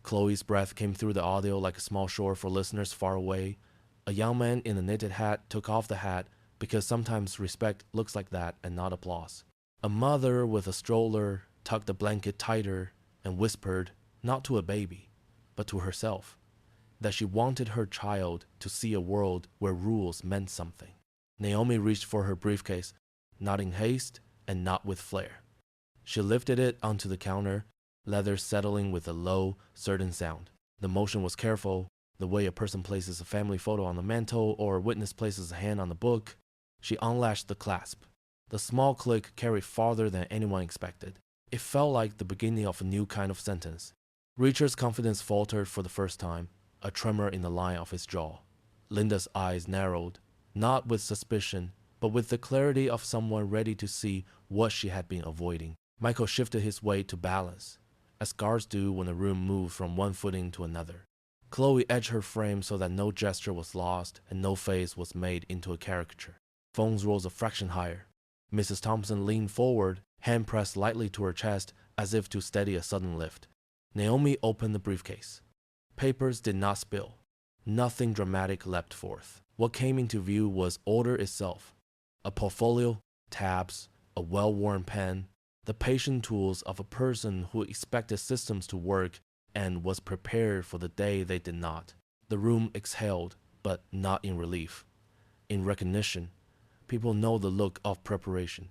Chloe's breath came through the audio like a small shore for listeners far away. A young man in a knitted hat took off the hat because sometimes respect looks like that and not applause. A mother with a stroller tucked the blanket tighter and whispered, not to a baby, but to herself, that she wanted her child to see a world where rules meant something. Naomi reached for her briefcase, not in haste and not with flair. She lifted it onto the counter, leather settling with a low, certain sound. The motion was careful, the way a person places a family photo on the mantle or a witness places a hand on the book. She unlatched the clasp. The small click carried farther than anyone expected. It felt like the beginning of a new kind of sentence. Richard's confidence faltered for the first time, a tremor in the line of his jaw. Linda's eyes narrowed, not with suspicion, but with the clarity of someone ready to see what she had been avoiding. Michael shifted his weight to balance, as guards do when a room moves from one footing to another. Chloe edged her frame so that no gesture was lost and no face was made into a caricature. Phones rose a fraction higher. Mrs. Thompson leaned forward, hand pressed lightly to her chest as if to steady a sudden lift. Naomi opened the briefcase. Papers did not spill. Nothing dramatic leapt forth. What came into view was order itself. A portfolio, tabs, a well-worn pen, the patient tools of a person who expected systems to work and was prepared for the day they did not. The room exhaled, but not in relief. In recognition, people know the look of preparation.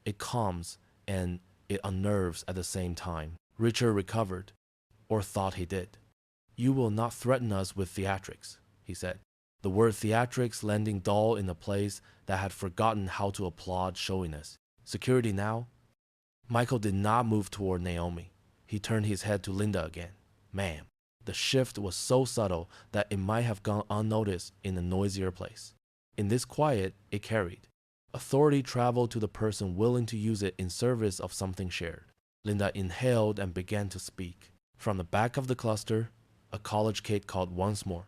It calms and it unnerves at the same time. Richard recovered, or thought he did. "You will not threaten us with theatrics," he said. The word theatrics landing dull in a place that had forgotten how to applaud showiness. "Security now?" Michael did not move toward Naomi. He turned his head to Linda again. "Ma'am." The shift was so subtle that it might have gone unnoticed in a noisier place. In this quiet, it carried. Authority traveled to the person willing to use it in service of something shared. Linda inhaled and began to speak. From the back of the cluster, a college kid called once more.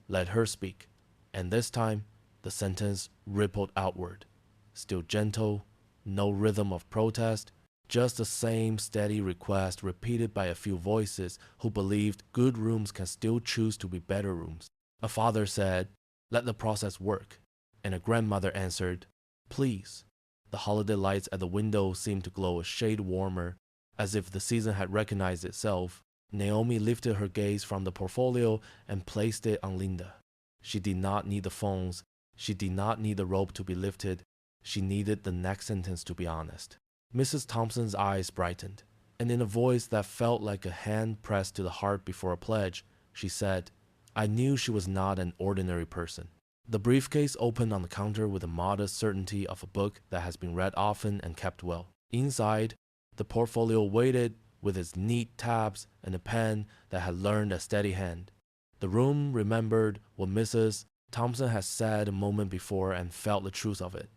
Let her speak. And this time, the sentence rippled outward. Still gentle, no rhythm of protest, just the same steady request repeated by a few voices who believed good rooms can still choose to be better rooms. A father said, "Let the process work." And a grandmother answered, "Please." The holiday lights at the window seemed to glow a shade warmer, as if the season had recognized itself. Naomi lifted her gaze from the portfolio and placed it on Linda. She did not need the phones. She did not need the rope to be lifted. She needed the next sentence to be honest. Mrs. Thompson's eyes brightened, and in a voice that felt like a hand pressed to the heart before a pledge, she said, "I knew she was not an ordinary person." The briefcase opened on the counter with the modest certainty of a book that has been read often and kept well. Inside, the portfolio waited with its neat tabs and a pen that had learned a steady hand. The room remembered what Mrs. Thompson had said a moment before and felt the truth of it.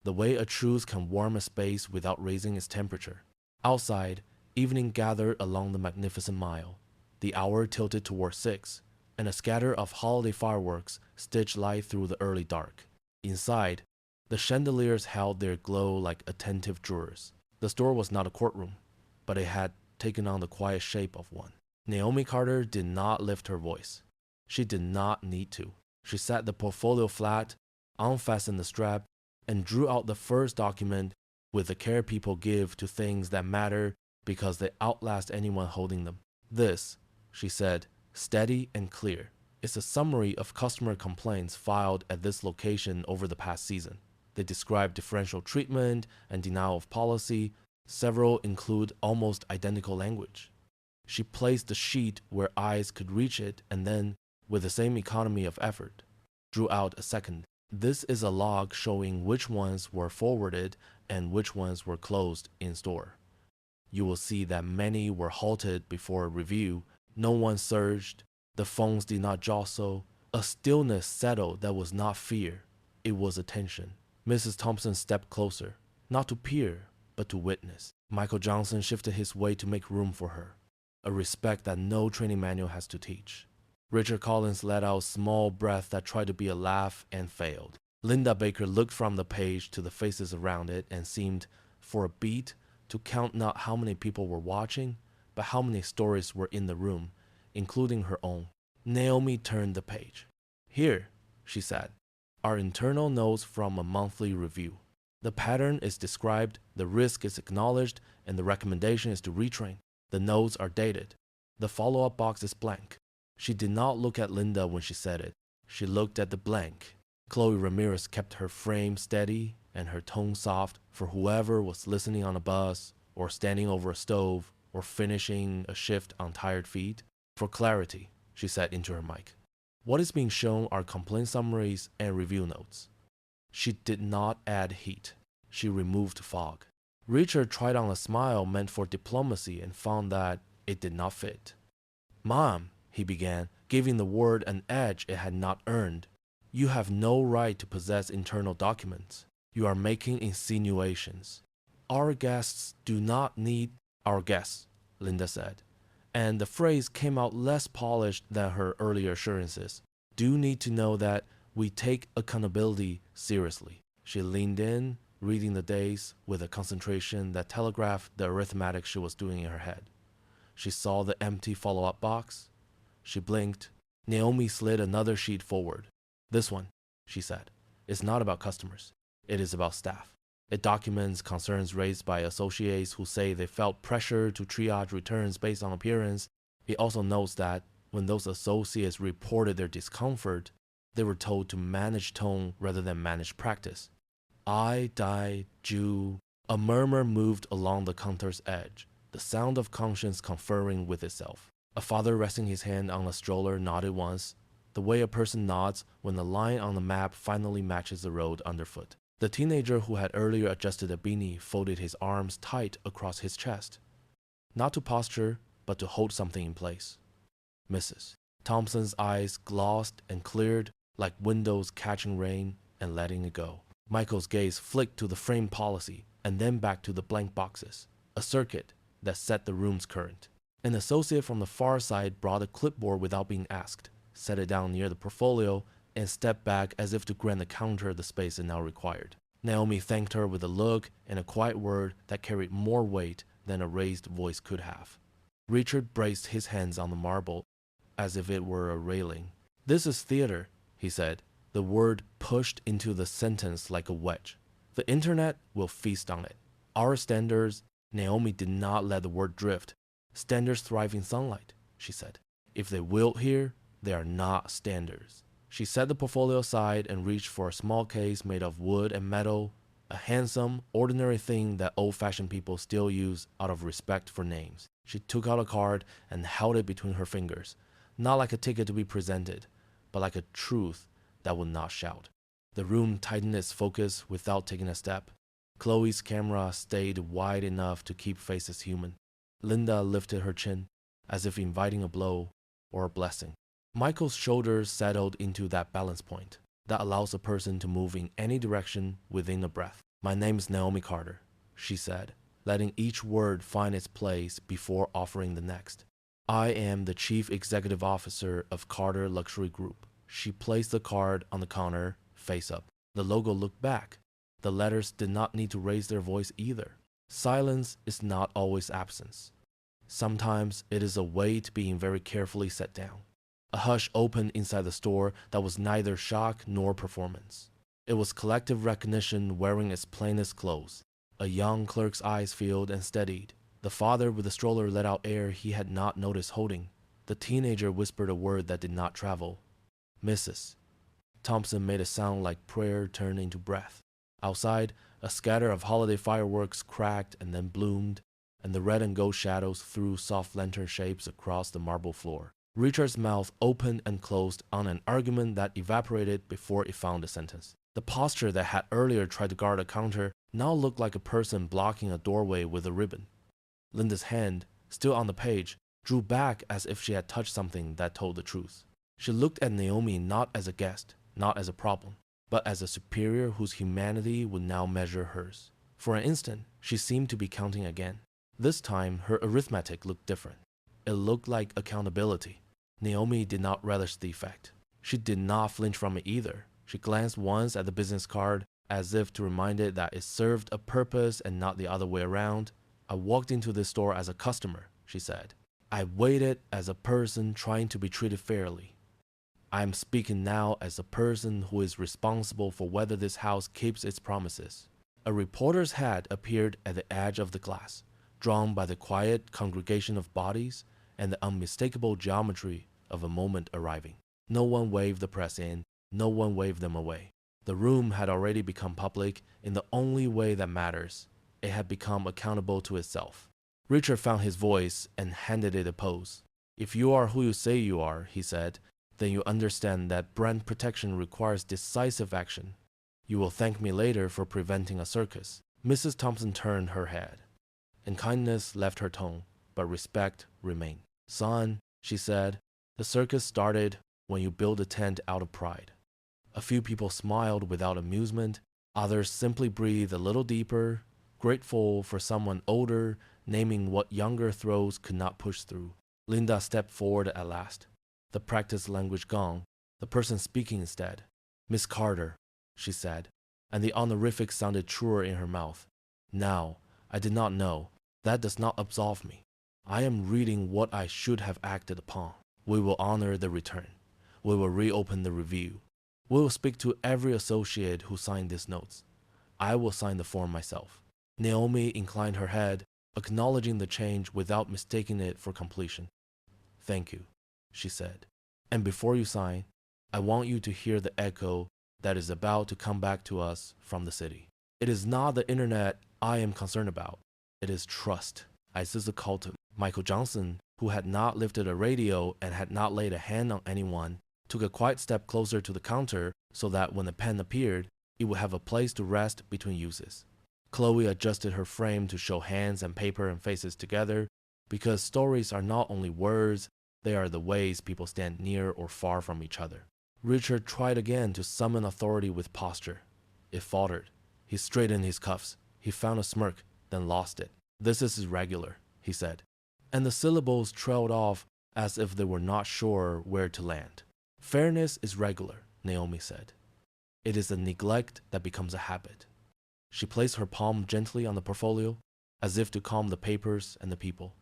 The way a truth can warm a space without raising its temperature. Outside, evening gathered along the magnificent mile. The hour tilted toward 6, and a scatter of holiday fireworks stitched light through the early dark. Inside, the chandeliers held their glow like attentive jurors. The store was not a courtroom, but it had taken on the quiet shape of one. Naomi Carter did not lift her voice. She did not need to. She sat the portfolio flat, unfastened the strap, and drew out the first document with the care people give to things that matter because they outlast anyone holding them. "This," she said, steady and clear, "is a summary of customer complaints filed at this location over the past season. They describe differential treatment and denial of policy. Several include almost identical language." She placed the sheet where eyes could reach it and then, with the same economy of effort, drew out a second. "This is a log showing which ones were forwarded and which ones were closed in store. You will see that many were halted before review. No one surged. The phones did not jostle. A stillness settled that was not fear. It was attention." Mrs. Thompson stepped closer, not to peer, but to witness. Michael Johnson shifted his weight to make room for her, a respect that no training manual has to teach. Richard Collins let out a small breath that tried to be a laugh and failed. Linda Baker looked from the page to the faces around it and seemed, for a beat, to count not how many people were watching, but how many stories were in the room, including her own. Naomi turned the page. "Here," she said, "are internal notes from a monthly review. The pattern is described, the risk is acknowledged, and the recommendation is to retrain. The notes are dated. The follow-up box is blank." She did not look at Linda when she said it. She looked at the blank. Chloe Ramirez kept her frame steady and her tone soft for whoever was listening on a bus, or standing over a stove, or finishing a shift on tired feet. "For clarity," she said into her mic, "what is being shown are complaint summaries and review notes." She did not add heat. She removed fog. Richard tried on a smile meant for diplomacy and found that it did not fit. "Mom," he began, giving the word an edge it had not earned, "you have no right to possess internal documents. You are making insinuations. Our guests do not need our guests," Linda said, and the phrase came out less polished than her earlier assurances. "Do need to know that we take accountability seriously." She leaned in, reading the days with a concentration that telegraphed the arithmetic she was doing in her head. She saw the empty follow-up box. She blinked. Naomi slid another sheet forward. This one, she said, is not about customers. It is about staff. It documents concerns raised by associates who say they felt pressure to triage returns based on appearance. It also notes that when those associates reported their discomfort, they were told to manage tone rather than manage practice. I died, Jew. A murmur moved along the counter's edge, the sound of conscience conferring with itself. A father resting his hand on a stroller nodded once, the way a person nods when the line on the map finally matches the road underfoot. The teenager who had earlier adjusted a beanie folded his arms tight across his chest, not to posture, but to hold something in place. Mrs. Thompson's eyes glossed and cleared like windows catching rain and letting it go. Michael's gaze flicked to the frame policy and then back to the blank boxes, a circuit that set the room's current. An associate from the far side brought a clipboard without being asked, set it down near the portfolio, and stepped back as if to grant the counter the space it now required. Naomi thanked her with a look and a quiet word that carried more weight than a raised voice could have. Richard braced his hands on the marble as if it were a railing. This is theater, he said, the word pushed into the sentence like a wedge. The internet will feast on it. Our standards, Naomi did not let the word drift. Standards thrive in sunlight, she said. If they wilt here, they are not standards. She set the portfolio aside and reached for a small case made of wood and metal, a handsome, ordinary thing that old-fashioned people still use out of respect for names. She took out a card and held it between her fingers, not like a ticket to be presented, but like a truth that would not shout. The room tightened its focus without taking a step. Chloe's camera stayed wide enough to keep faces human. Linda lifted her chin, as if inviting a blow or a blessing. Michael's shoulders settled into that balance point that allows a person to move in any direction within a breath. My name is Naomi Carter, she said, letting each word find its place before offering the next. I am the Chief Executive Officer of Carter Luxury Group. She placed the card on the counter, face up. The logo looked back. The letters did not need to raise their voice either. Silence is not always absence. Sometimes it is a weight being very carefully set down. A hush opened inside the store that was neither shock nor performance. It was collective recognition wearing its plainest clothes. A young clerk's eyes filled and steadied. The father with the stroller let out air he had not noticed holding. The teenager whispered a word that did not travel. Mrs. Thompson made a sound like prayer turned into breath. Outside, a scatter of holiday fireworks cracked and then bloomed, and the red and gold shadows threw soft lantern shapes across the marble floor. Richard's mouth opened and closed on an argument that evaporated before it found a sentence. The posture that had earlier tried to guard a counter now looked like a person blocking a doorway with a ribbon. Linda's hand, still on the page, drew back as if she had touched something that told the truth. She looked at Naomi not as a guest, not as a problem, but as a superior whose humanity would now measure hers. For an instant, she seemed to be counting again. This time, her arithmetic looked different. It looked like accountability. Naomi did not relish the effect. She did not flinch from it either. She glanced once at the business card, as if to remind it that it served a purpose and not the other way around. I walked into this store as a customer, she said. I waited as a person trying to be treated fairly. I am speaking now as a person who is responsible for whether this house keeps its promises. A reporter's hat appeared at the edge of the glass, drawn by the quiet congregation of bodies and the unmistakable geometry of a moment arriving. No one waved the press in, no one waved them away. The room had already become public in the only way that matters. It had become accountable to itself. Richard found his voice and handed it a pose. If you are who you say you are, he said, then you understand that brand protection requires decisive action. You will thank me later for preventing a circus. Mrs. Thompson turned her head, and kindness left her tone, but respect remained. Son, she said, the circus started when you built a tent out of pride. A few people smiled without amusement, others simply breathed a little deeper, grateful for someone older naming what younger throats could not push through. Linda stepped forward at last. The practiced language gone, the person speaking instead. Miss Carter, she said, and the honorific sounded truer in her mouth. Now, I did not know. That does not absolve me. I am reading what I should have acted upon. We will honor the return. We will reopen the review. We will speak to every associate who signed these notes. I will sign the form myself." Naomi inclined her head, acknowledging the change without mistaking it for completion. "Thank you," she said. "And before you sign, I want you to hear the echo that is about to come back to us from the city. It is not the internet I am concerned about. It is trust." ISIS cult Michael Johnson, who had not lifted a radio and had not laid a hand on anyone, took a quiet step closer to the counter so that when the pen appeared, it would have a place to rest between uses. Chloe adjusted her frame to show hands and paper and faces together, because stories are not only words, they are the ways people stand near or far from each other. Richard tried again to summon authority with posture. It faltered. He straightened his cuffs. He found a smirk, then lost it. "This is irregular," he said. And the syllables trailed off as if they were not sure where to land. "Fairness is regular," Naomi said. "It is a neglect that becomes a habit." She placed her palm gently on the portfolio, as if to calm the papers and the people.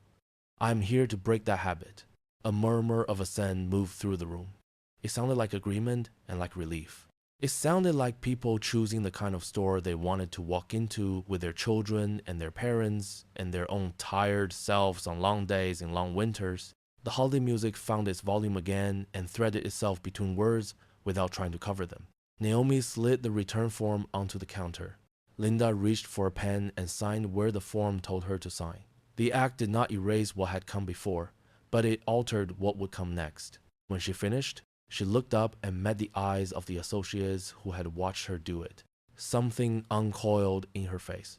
"I am here to break that habit." A murmur of assent moved through the room. It sounded like agreement and like relief. It sounded like people choosing the kind of store they wanted to walk into with their children and their parents and their own tired selves on long days and long winters. The holiday music found its volume again and threaded itself between words without trying to cover them. Naomi slid the return form onto the counter. Linda reached for a pen and signed where the form told her to sign. The act did not erase what had come before, but it altered what would come next. When she finished, she looked up and met the eyes of the associates who had watched her do it. Something uncoiled in her face.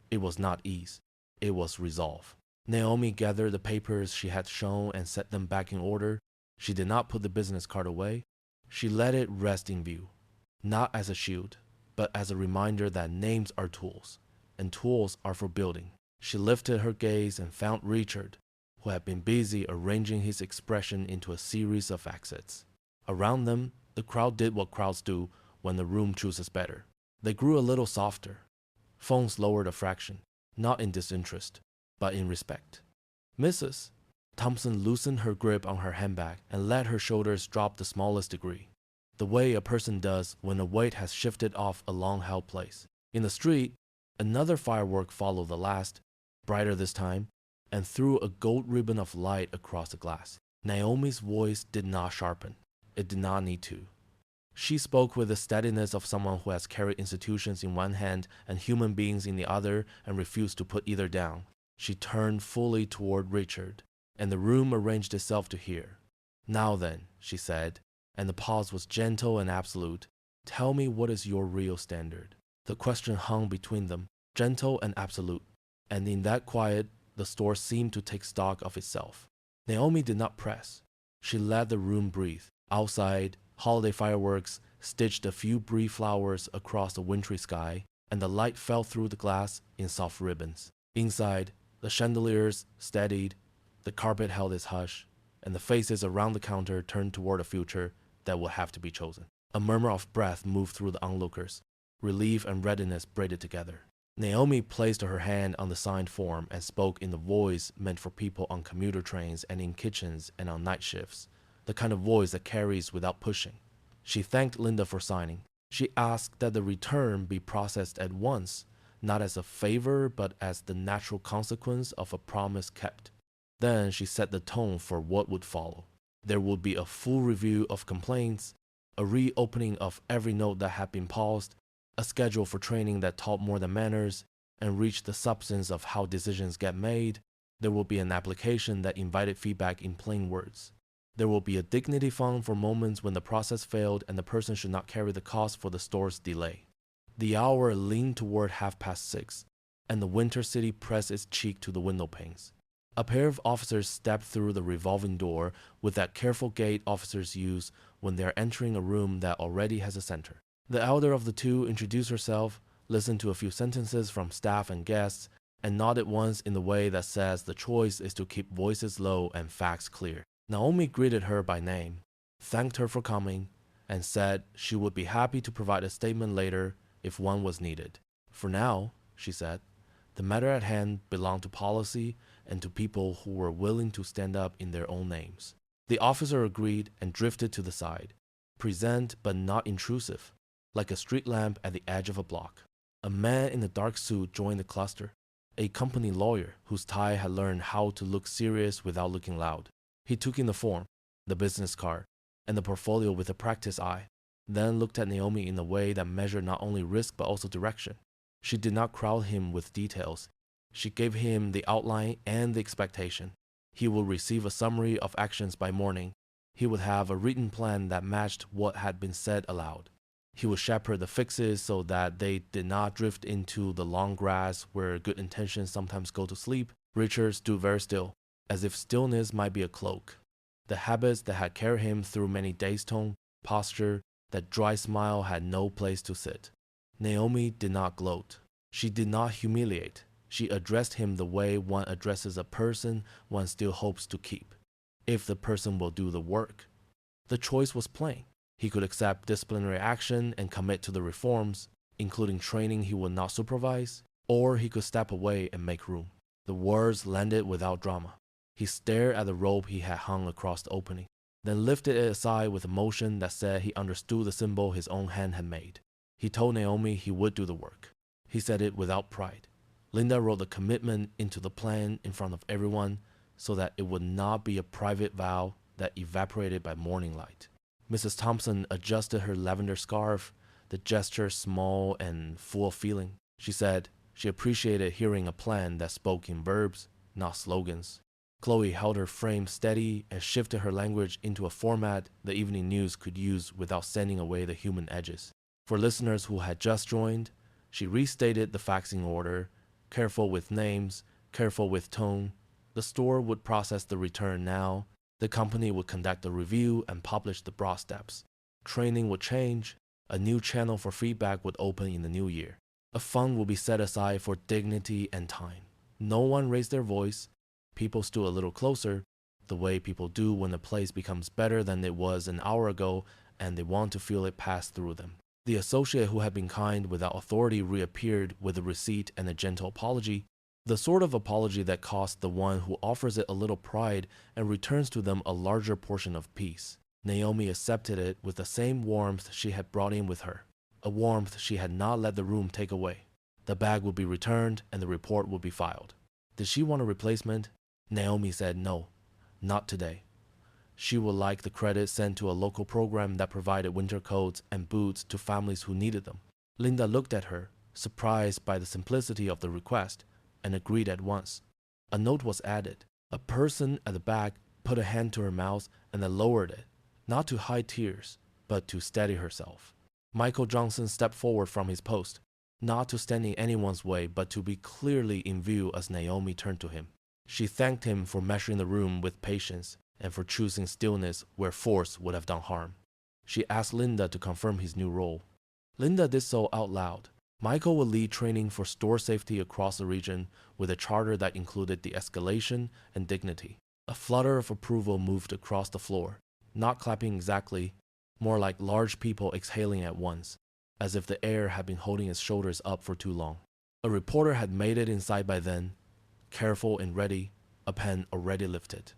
It was not ease. It was resolve. Naomi gathered the papers she had shown and set them back in order. She did not put the business card away. She let it rest in view, not as a shield, but as a reminder that names are tools, and tools are for building. She lifted her gaze and found Richard, who had been busy arranging his expression into a series of exits. Around them, the crowd did what crowds do when the room chooses better. They grew a little softer. Phones lowered a fraction, not in disinterest, but in respect. "Mrs." Thompson loosened her grip on her handbag and let her shoulders drop the smallest degree, the way a person does when a weight has shifted off a long-held place. In the street, another firework followed the last, brighter this time, and threw a gold ribbon of light across the glass. Naomi's voice did not sharpen. It did not need to. She spoke with the steadiness of someone who has carried institutions in one hand and human beings in the other and refused to put either down. She turned fully toward Richard, and the room arranged itself to hear. "Now then," she said, and the pause was gentle and absolute, "tell me what is your real standard." The question hung between them, gentle and absolute, and in that quiet, the store seemed to take stock of itself. Naomi did not press. She let the room breathe. Outside, holiday fireworks stitched a few brief flowers across the wintry sky, and the light fell through the glass in soft ribbons. Inside, the chandeliers steadied, the carpet held its hush, and the faces around the counter turned toward a future that would have to be chosen. A murmur of breath moved through the onlookers. Relief and readiness braided together. Naomi placed her hand on the signed form and spoke in the voice meant for people on commuter trains and in kitchens and on night shifts, the kind of voice that carries without pushing. She thanked Linda for signing. She asked that the return be processed at once, not as a favor but as the natural consequence of a promise kept. Then she set the tone for what would follow. There would be a full review of complaints, a reopening of every note that had been paused, a schedule for training that taught more than manners and reached the substance of how decisions get made. There will be an application that invited feedback in plain words. There will be a dignity fund for moments when the process failed and the person should not carry the cost for the store's delay. The hour leaned toward 6:30, and the winter city pressed its cheek to the window panes. A pair of officers stepped through the revolving door with that careful gait officers use when they are entering a room that already has a center. The elder of the two introduced herself, listened to a few sentences from staff and guests, and nodded once in the way that says the choice is to keep voices low and facts clear. Naomi greeted her by name, thanked her for coming, and said she would be happy to provide a statement later if one was needed. For now, she said, the matter at hand belonged to policy and to people who were willing to stand up in their own names. The officer agreed and drifted to the side, present but not intrusive, like a street lamp at the edge of a block. A man in a dark suit joined the cluster, a company lawyer whose tie had learned how to look serious without looking loud. He took in the form, the business card, and the portfolio with a practiced eye, then looked at Naomi in a way that measured not only risk but also direction. She did not crowd him with details. She gave him the outline and the expectation. He would receive a summary of actions by morning. He would have a written plan that matched what had been said aloud. He would shepherd the fixes so that they did not drift into the long grass where good intentions sometimes go to sleep. Richard stood very still, as if stillness might be a cloak. The habits that had carried him through many days' tone, posture, that dry smile had no place to sit. Naomi did not gloat. She did not humiliate. She addressed him the way one addresses a person one still hopes to keep, if the person will do the work. The choice was plain. He could accept disciplinary action and commit to the reforms, including training he would not supervise, or he could step away and make room. The words landed without drama. He stared at the rope he had hung across the opening, then lifted it aside with a motion that said he understood the symbol his own hand had made. He told Naomi he would do the work. He said it without pride. Linda wrote the commitment into the plan in front of everyone so that it would not be a private vow that evaporated by morning light. Mrs. Thompson adjusted her lavender scarf, the gesture small and full of feeling. She said she appreciated hearing a plan that spoke in verbs, not slogans. Chloe held her frame steady and shifted her language into a format the evening news could use without sending away the human edges. For listeners who had just joined, she restated the facts in order, careful with names, careful with tone. The store would process the return now. The company would conduct a review and publish the broad steps. Training would change. A new channel for feedback would open in the new year. A fund would be set aside for dignity and time. No one raised their voice. People stood a little closer, the way people do when a place becomes better than it was an hour ago and they want to feel it pass through them. The associate who had been kind without authority reappeared with a receipt and a gentle apology, the sort of apology that costs the one who offers it a little pride and returns to them a larger portion of peace. Naomi accepted it with the same warmth she had brought in with her, a warmth she had not let the room take away. The bag would be returned and the report would be filed. Did she want a replacement? Naomi said no, not today. She would like the credit sent to a local program that provided winter coats and boots to families who needed them. Linda looked at her, surprised by the simplicity of the request, and agreed at once. A note was added. A person at the back put a hand to her mouth and then lowered it, not to hide tears, but to steady herself. Michael Johnson stepped forward from his post, not to stand in anyone's way, but to be clearly in view as Naomi turned to him. She thanked him for measuring the room with patience and for choosing stillness where force would have done harm. She asked Linda to confirm his new role. Linda did so out loud. Michael would lead training for store safety across the region with a charter that included de-escalation and dignity. A flutter of approval moved across the floor, not clapping exactly, more like large people exhaling at once, as if the air had been holding its shoulders up for too long. A reporter had made it inside by then, careful and ready, a pen already lifted.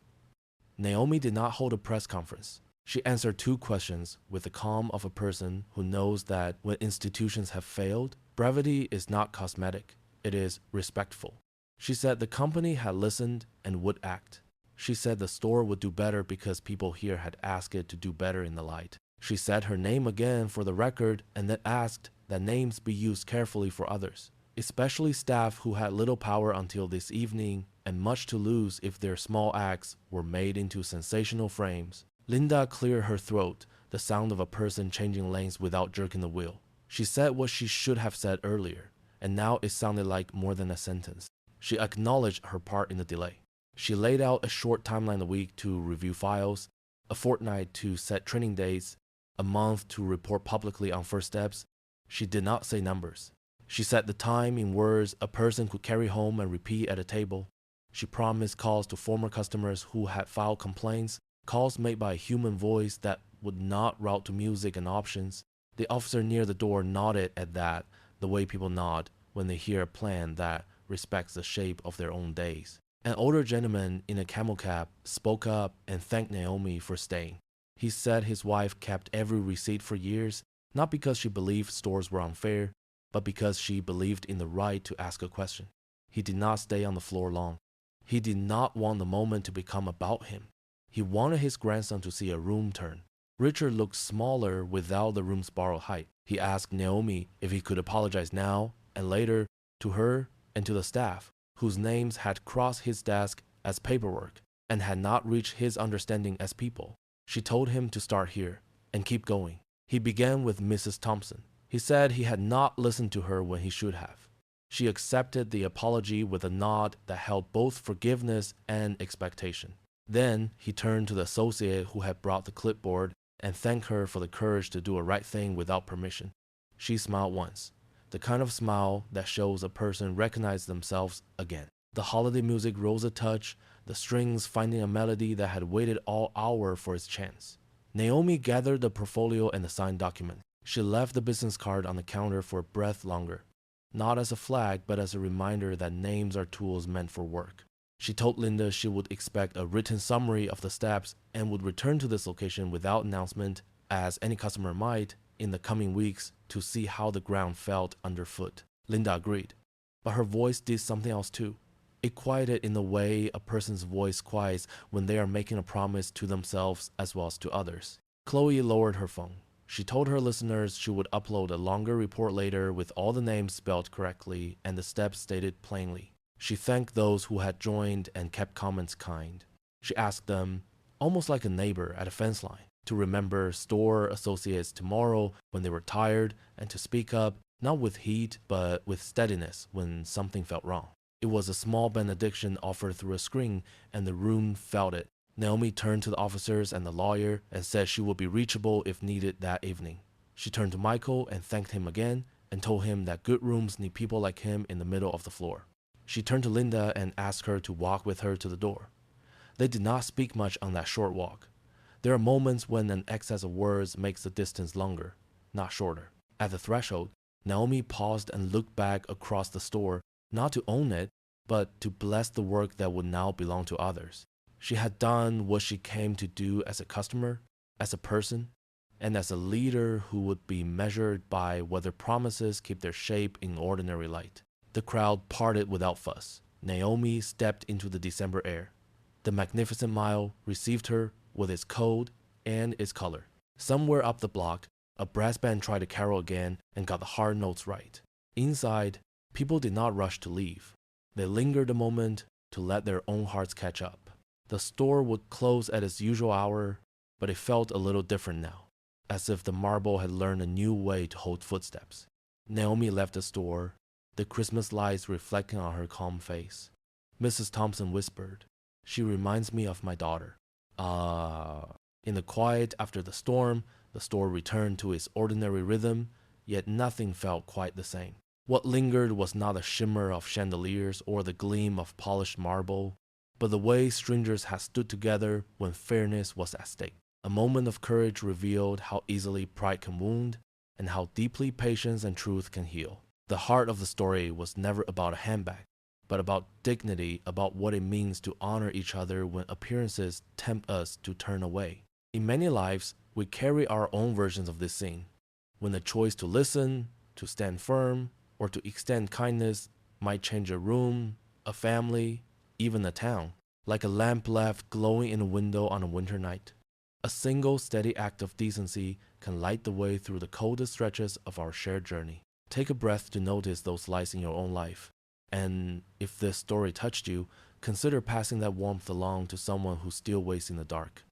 Naomi did not hold a press conference. She answered two questions with the calm of a person who knows that when institutions have failed, brevity is not cosmetic, it is respectful. She said the company had listened and would act. She said the store would do better because people here had asked it to do better in the light. She said her name again for the record and then asked that names be used carefully for others, especially staff who had little power until this evening and much to lose if their small acts were made into sensational frames. Linda cleared her throat, the sound of a person changing lanes without jerking the wheel. She said what she should have said earlier, and now it sounded like more than a sentence. She acknowledged her part in the delay. She laid out a short timeline a week to review files, a fortnight to set training dates, a month to report publicly on first steps. She did not say numbers. She set the time in words a person could carry home and repeat at a table. She promised calls to former customers who had filed complaints, calls made by a human voice that would not route to music and options. The officer near the door nodded at that, the way people nod when they hear a plan that respects the shape of their own days. An older gentleman in a camel cap spoke up and thanked Naomi for staying. He said his wife kept every receipt for years, not because she believed stores were unfair, but because she believed in the right to ask a question. He did not stay on the floor long. He did not want the moment to become about him. He wanted his grandson to see a room turn. Richard looked smaller without the room's borrowed height. He asked Naomi if he could apologize now and later to her and to the staff, whose names had crossed his desk as paperwork and had not reached his understanding as people. She told him to start here and keep going. He began with Mrs. Thompson. He said he had not listened to her when he should have. She accepted the apology with a nod that held both forgiveness and expectation. Then he turned to the associate who had brought the clipboard and thanked her for the courage to do a right thing without permission. She smiled once, the kind of smile that shows a person recognized themselves again. The holiday music rose a touch, the strings finding a melody that had waited all hour for its chance. Naomi gathered the portfolio and the signed document. She left the business card on the counter for a breath longer, not as a flag, but as a reminder that names are tools meant for work. She told Linda she would expect a written summary of the steps and would return to this location without announcement, as any customer might, in the coming weeks to see how the ground felt underfoot. Linda agreed, but her voice did something else too. It quieted in the way a person's voice quiets when they are making a promise to themselves as well as to others. Chloe lowered her phone. She told her listeners she would upload a longer report later with all the names spelled correctly and the steps stated plainly. She thanked those who had joined and kept comments kind. She asked them, almost like a neighbor at a fence line, to remember store associates tomorrow when they were tired and to speak up, not with heat but with steadiness when something felt wrong. It was a small benediction offered through a screen, and the room felt it. Naomi turned to the officers and the lawyer and said she would be reachable if needed that evening. She turned to Michael and thanked him again and told him that good rooms need people like him in the middle of the floor. She turned to Linda and asked her to walk with her to the door. They did not speak much on that short walk. There are moments when an excess of words makes the distance longer, not shorter. At the threshold, Naomi paused and looked back across the store, not to own it, but to bless the work that would now belong to others. She had done what she came to do as a customer, as a person, and as a leader who would be measured by whether promises keep their shape in ordinary light. The crowd parted without fuss. Naomi stepped into the December air. The magnificent mile received her with its code and its color. Somewhere up the block, a brass band tried to carol again and got the hard notes right. Inside, people did not rush to leave. They lingered a moment to let their own hearts catch up. The store would close at its usual hour, but it felt a little different now, as if the marble had learned a new way to hold footsteps. Naomi left the store, the Christmas lights reflecting on her calm face. Mrs. Thompson whispered, "She reminds me of my daughter." In the quiet after the storm, the store returned to its ordinary rhythm, yet nothing felt quite the same. What lingered was not the shimmer of chandeliers or the gleam of polished marble, but the way strangers had stood together when fairness was at stake. A moment of courage revealed how easily pride can wound and how deeply patience and truth can heal. The heart of the story was never about a handbag, but about dignity, about what it means to honor each other when appearances tempt us to turn away. In many lives, we carry our own versions of this scene, when the choice to listen, to stand firm, or to extend kindness might change a room, a family, even a town, like a lamp left glowing in a window on a winter night. A single steady act of decency can light the way through the coldest stretches of our shared journey. Take a breath to notice those lights in your own life. And if this story touched you, consider passing that warmth along to someone who still waits in the dark.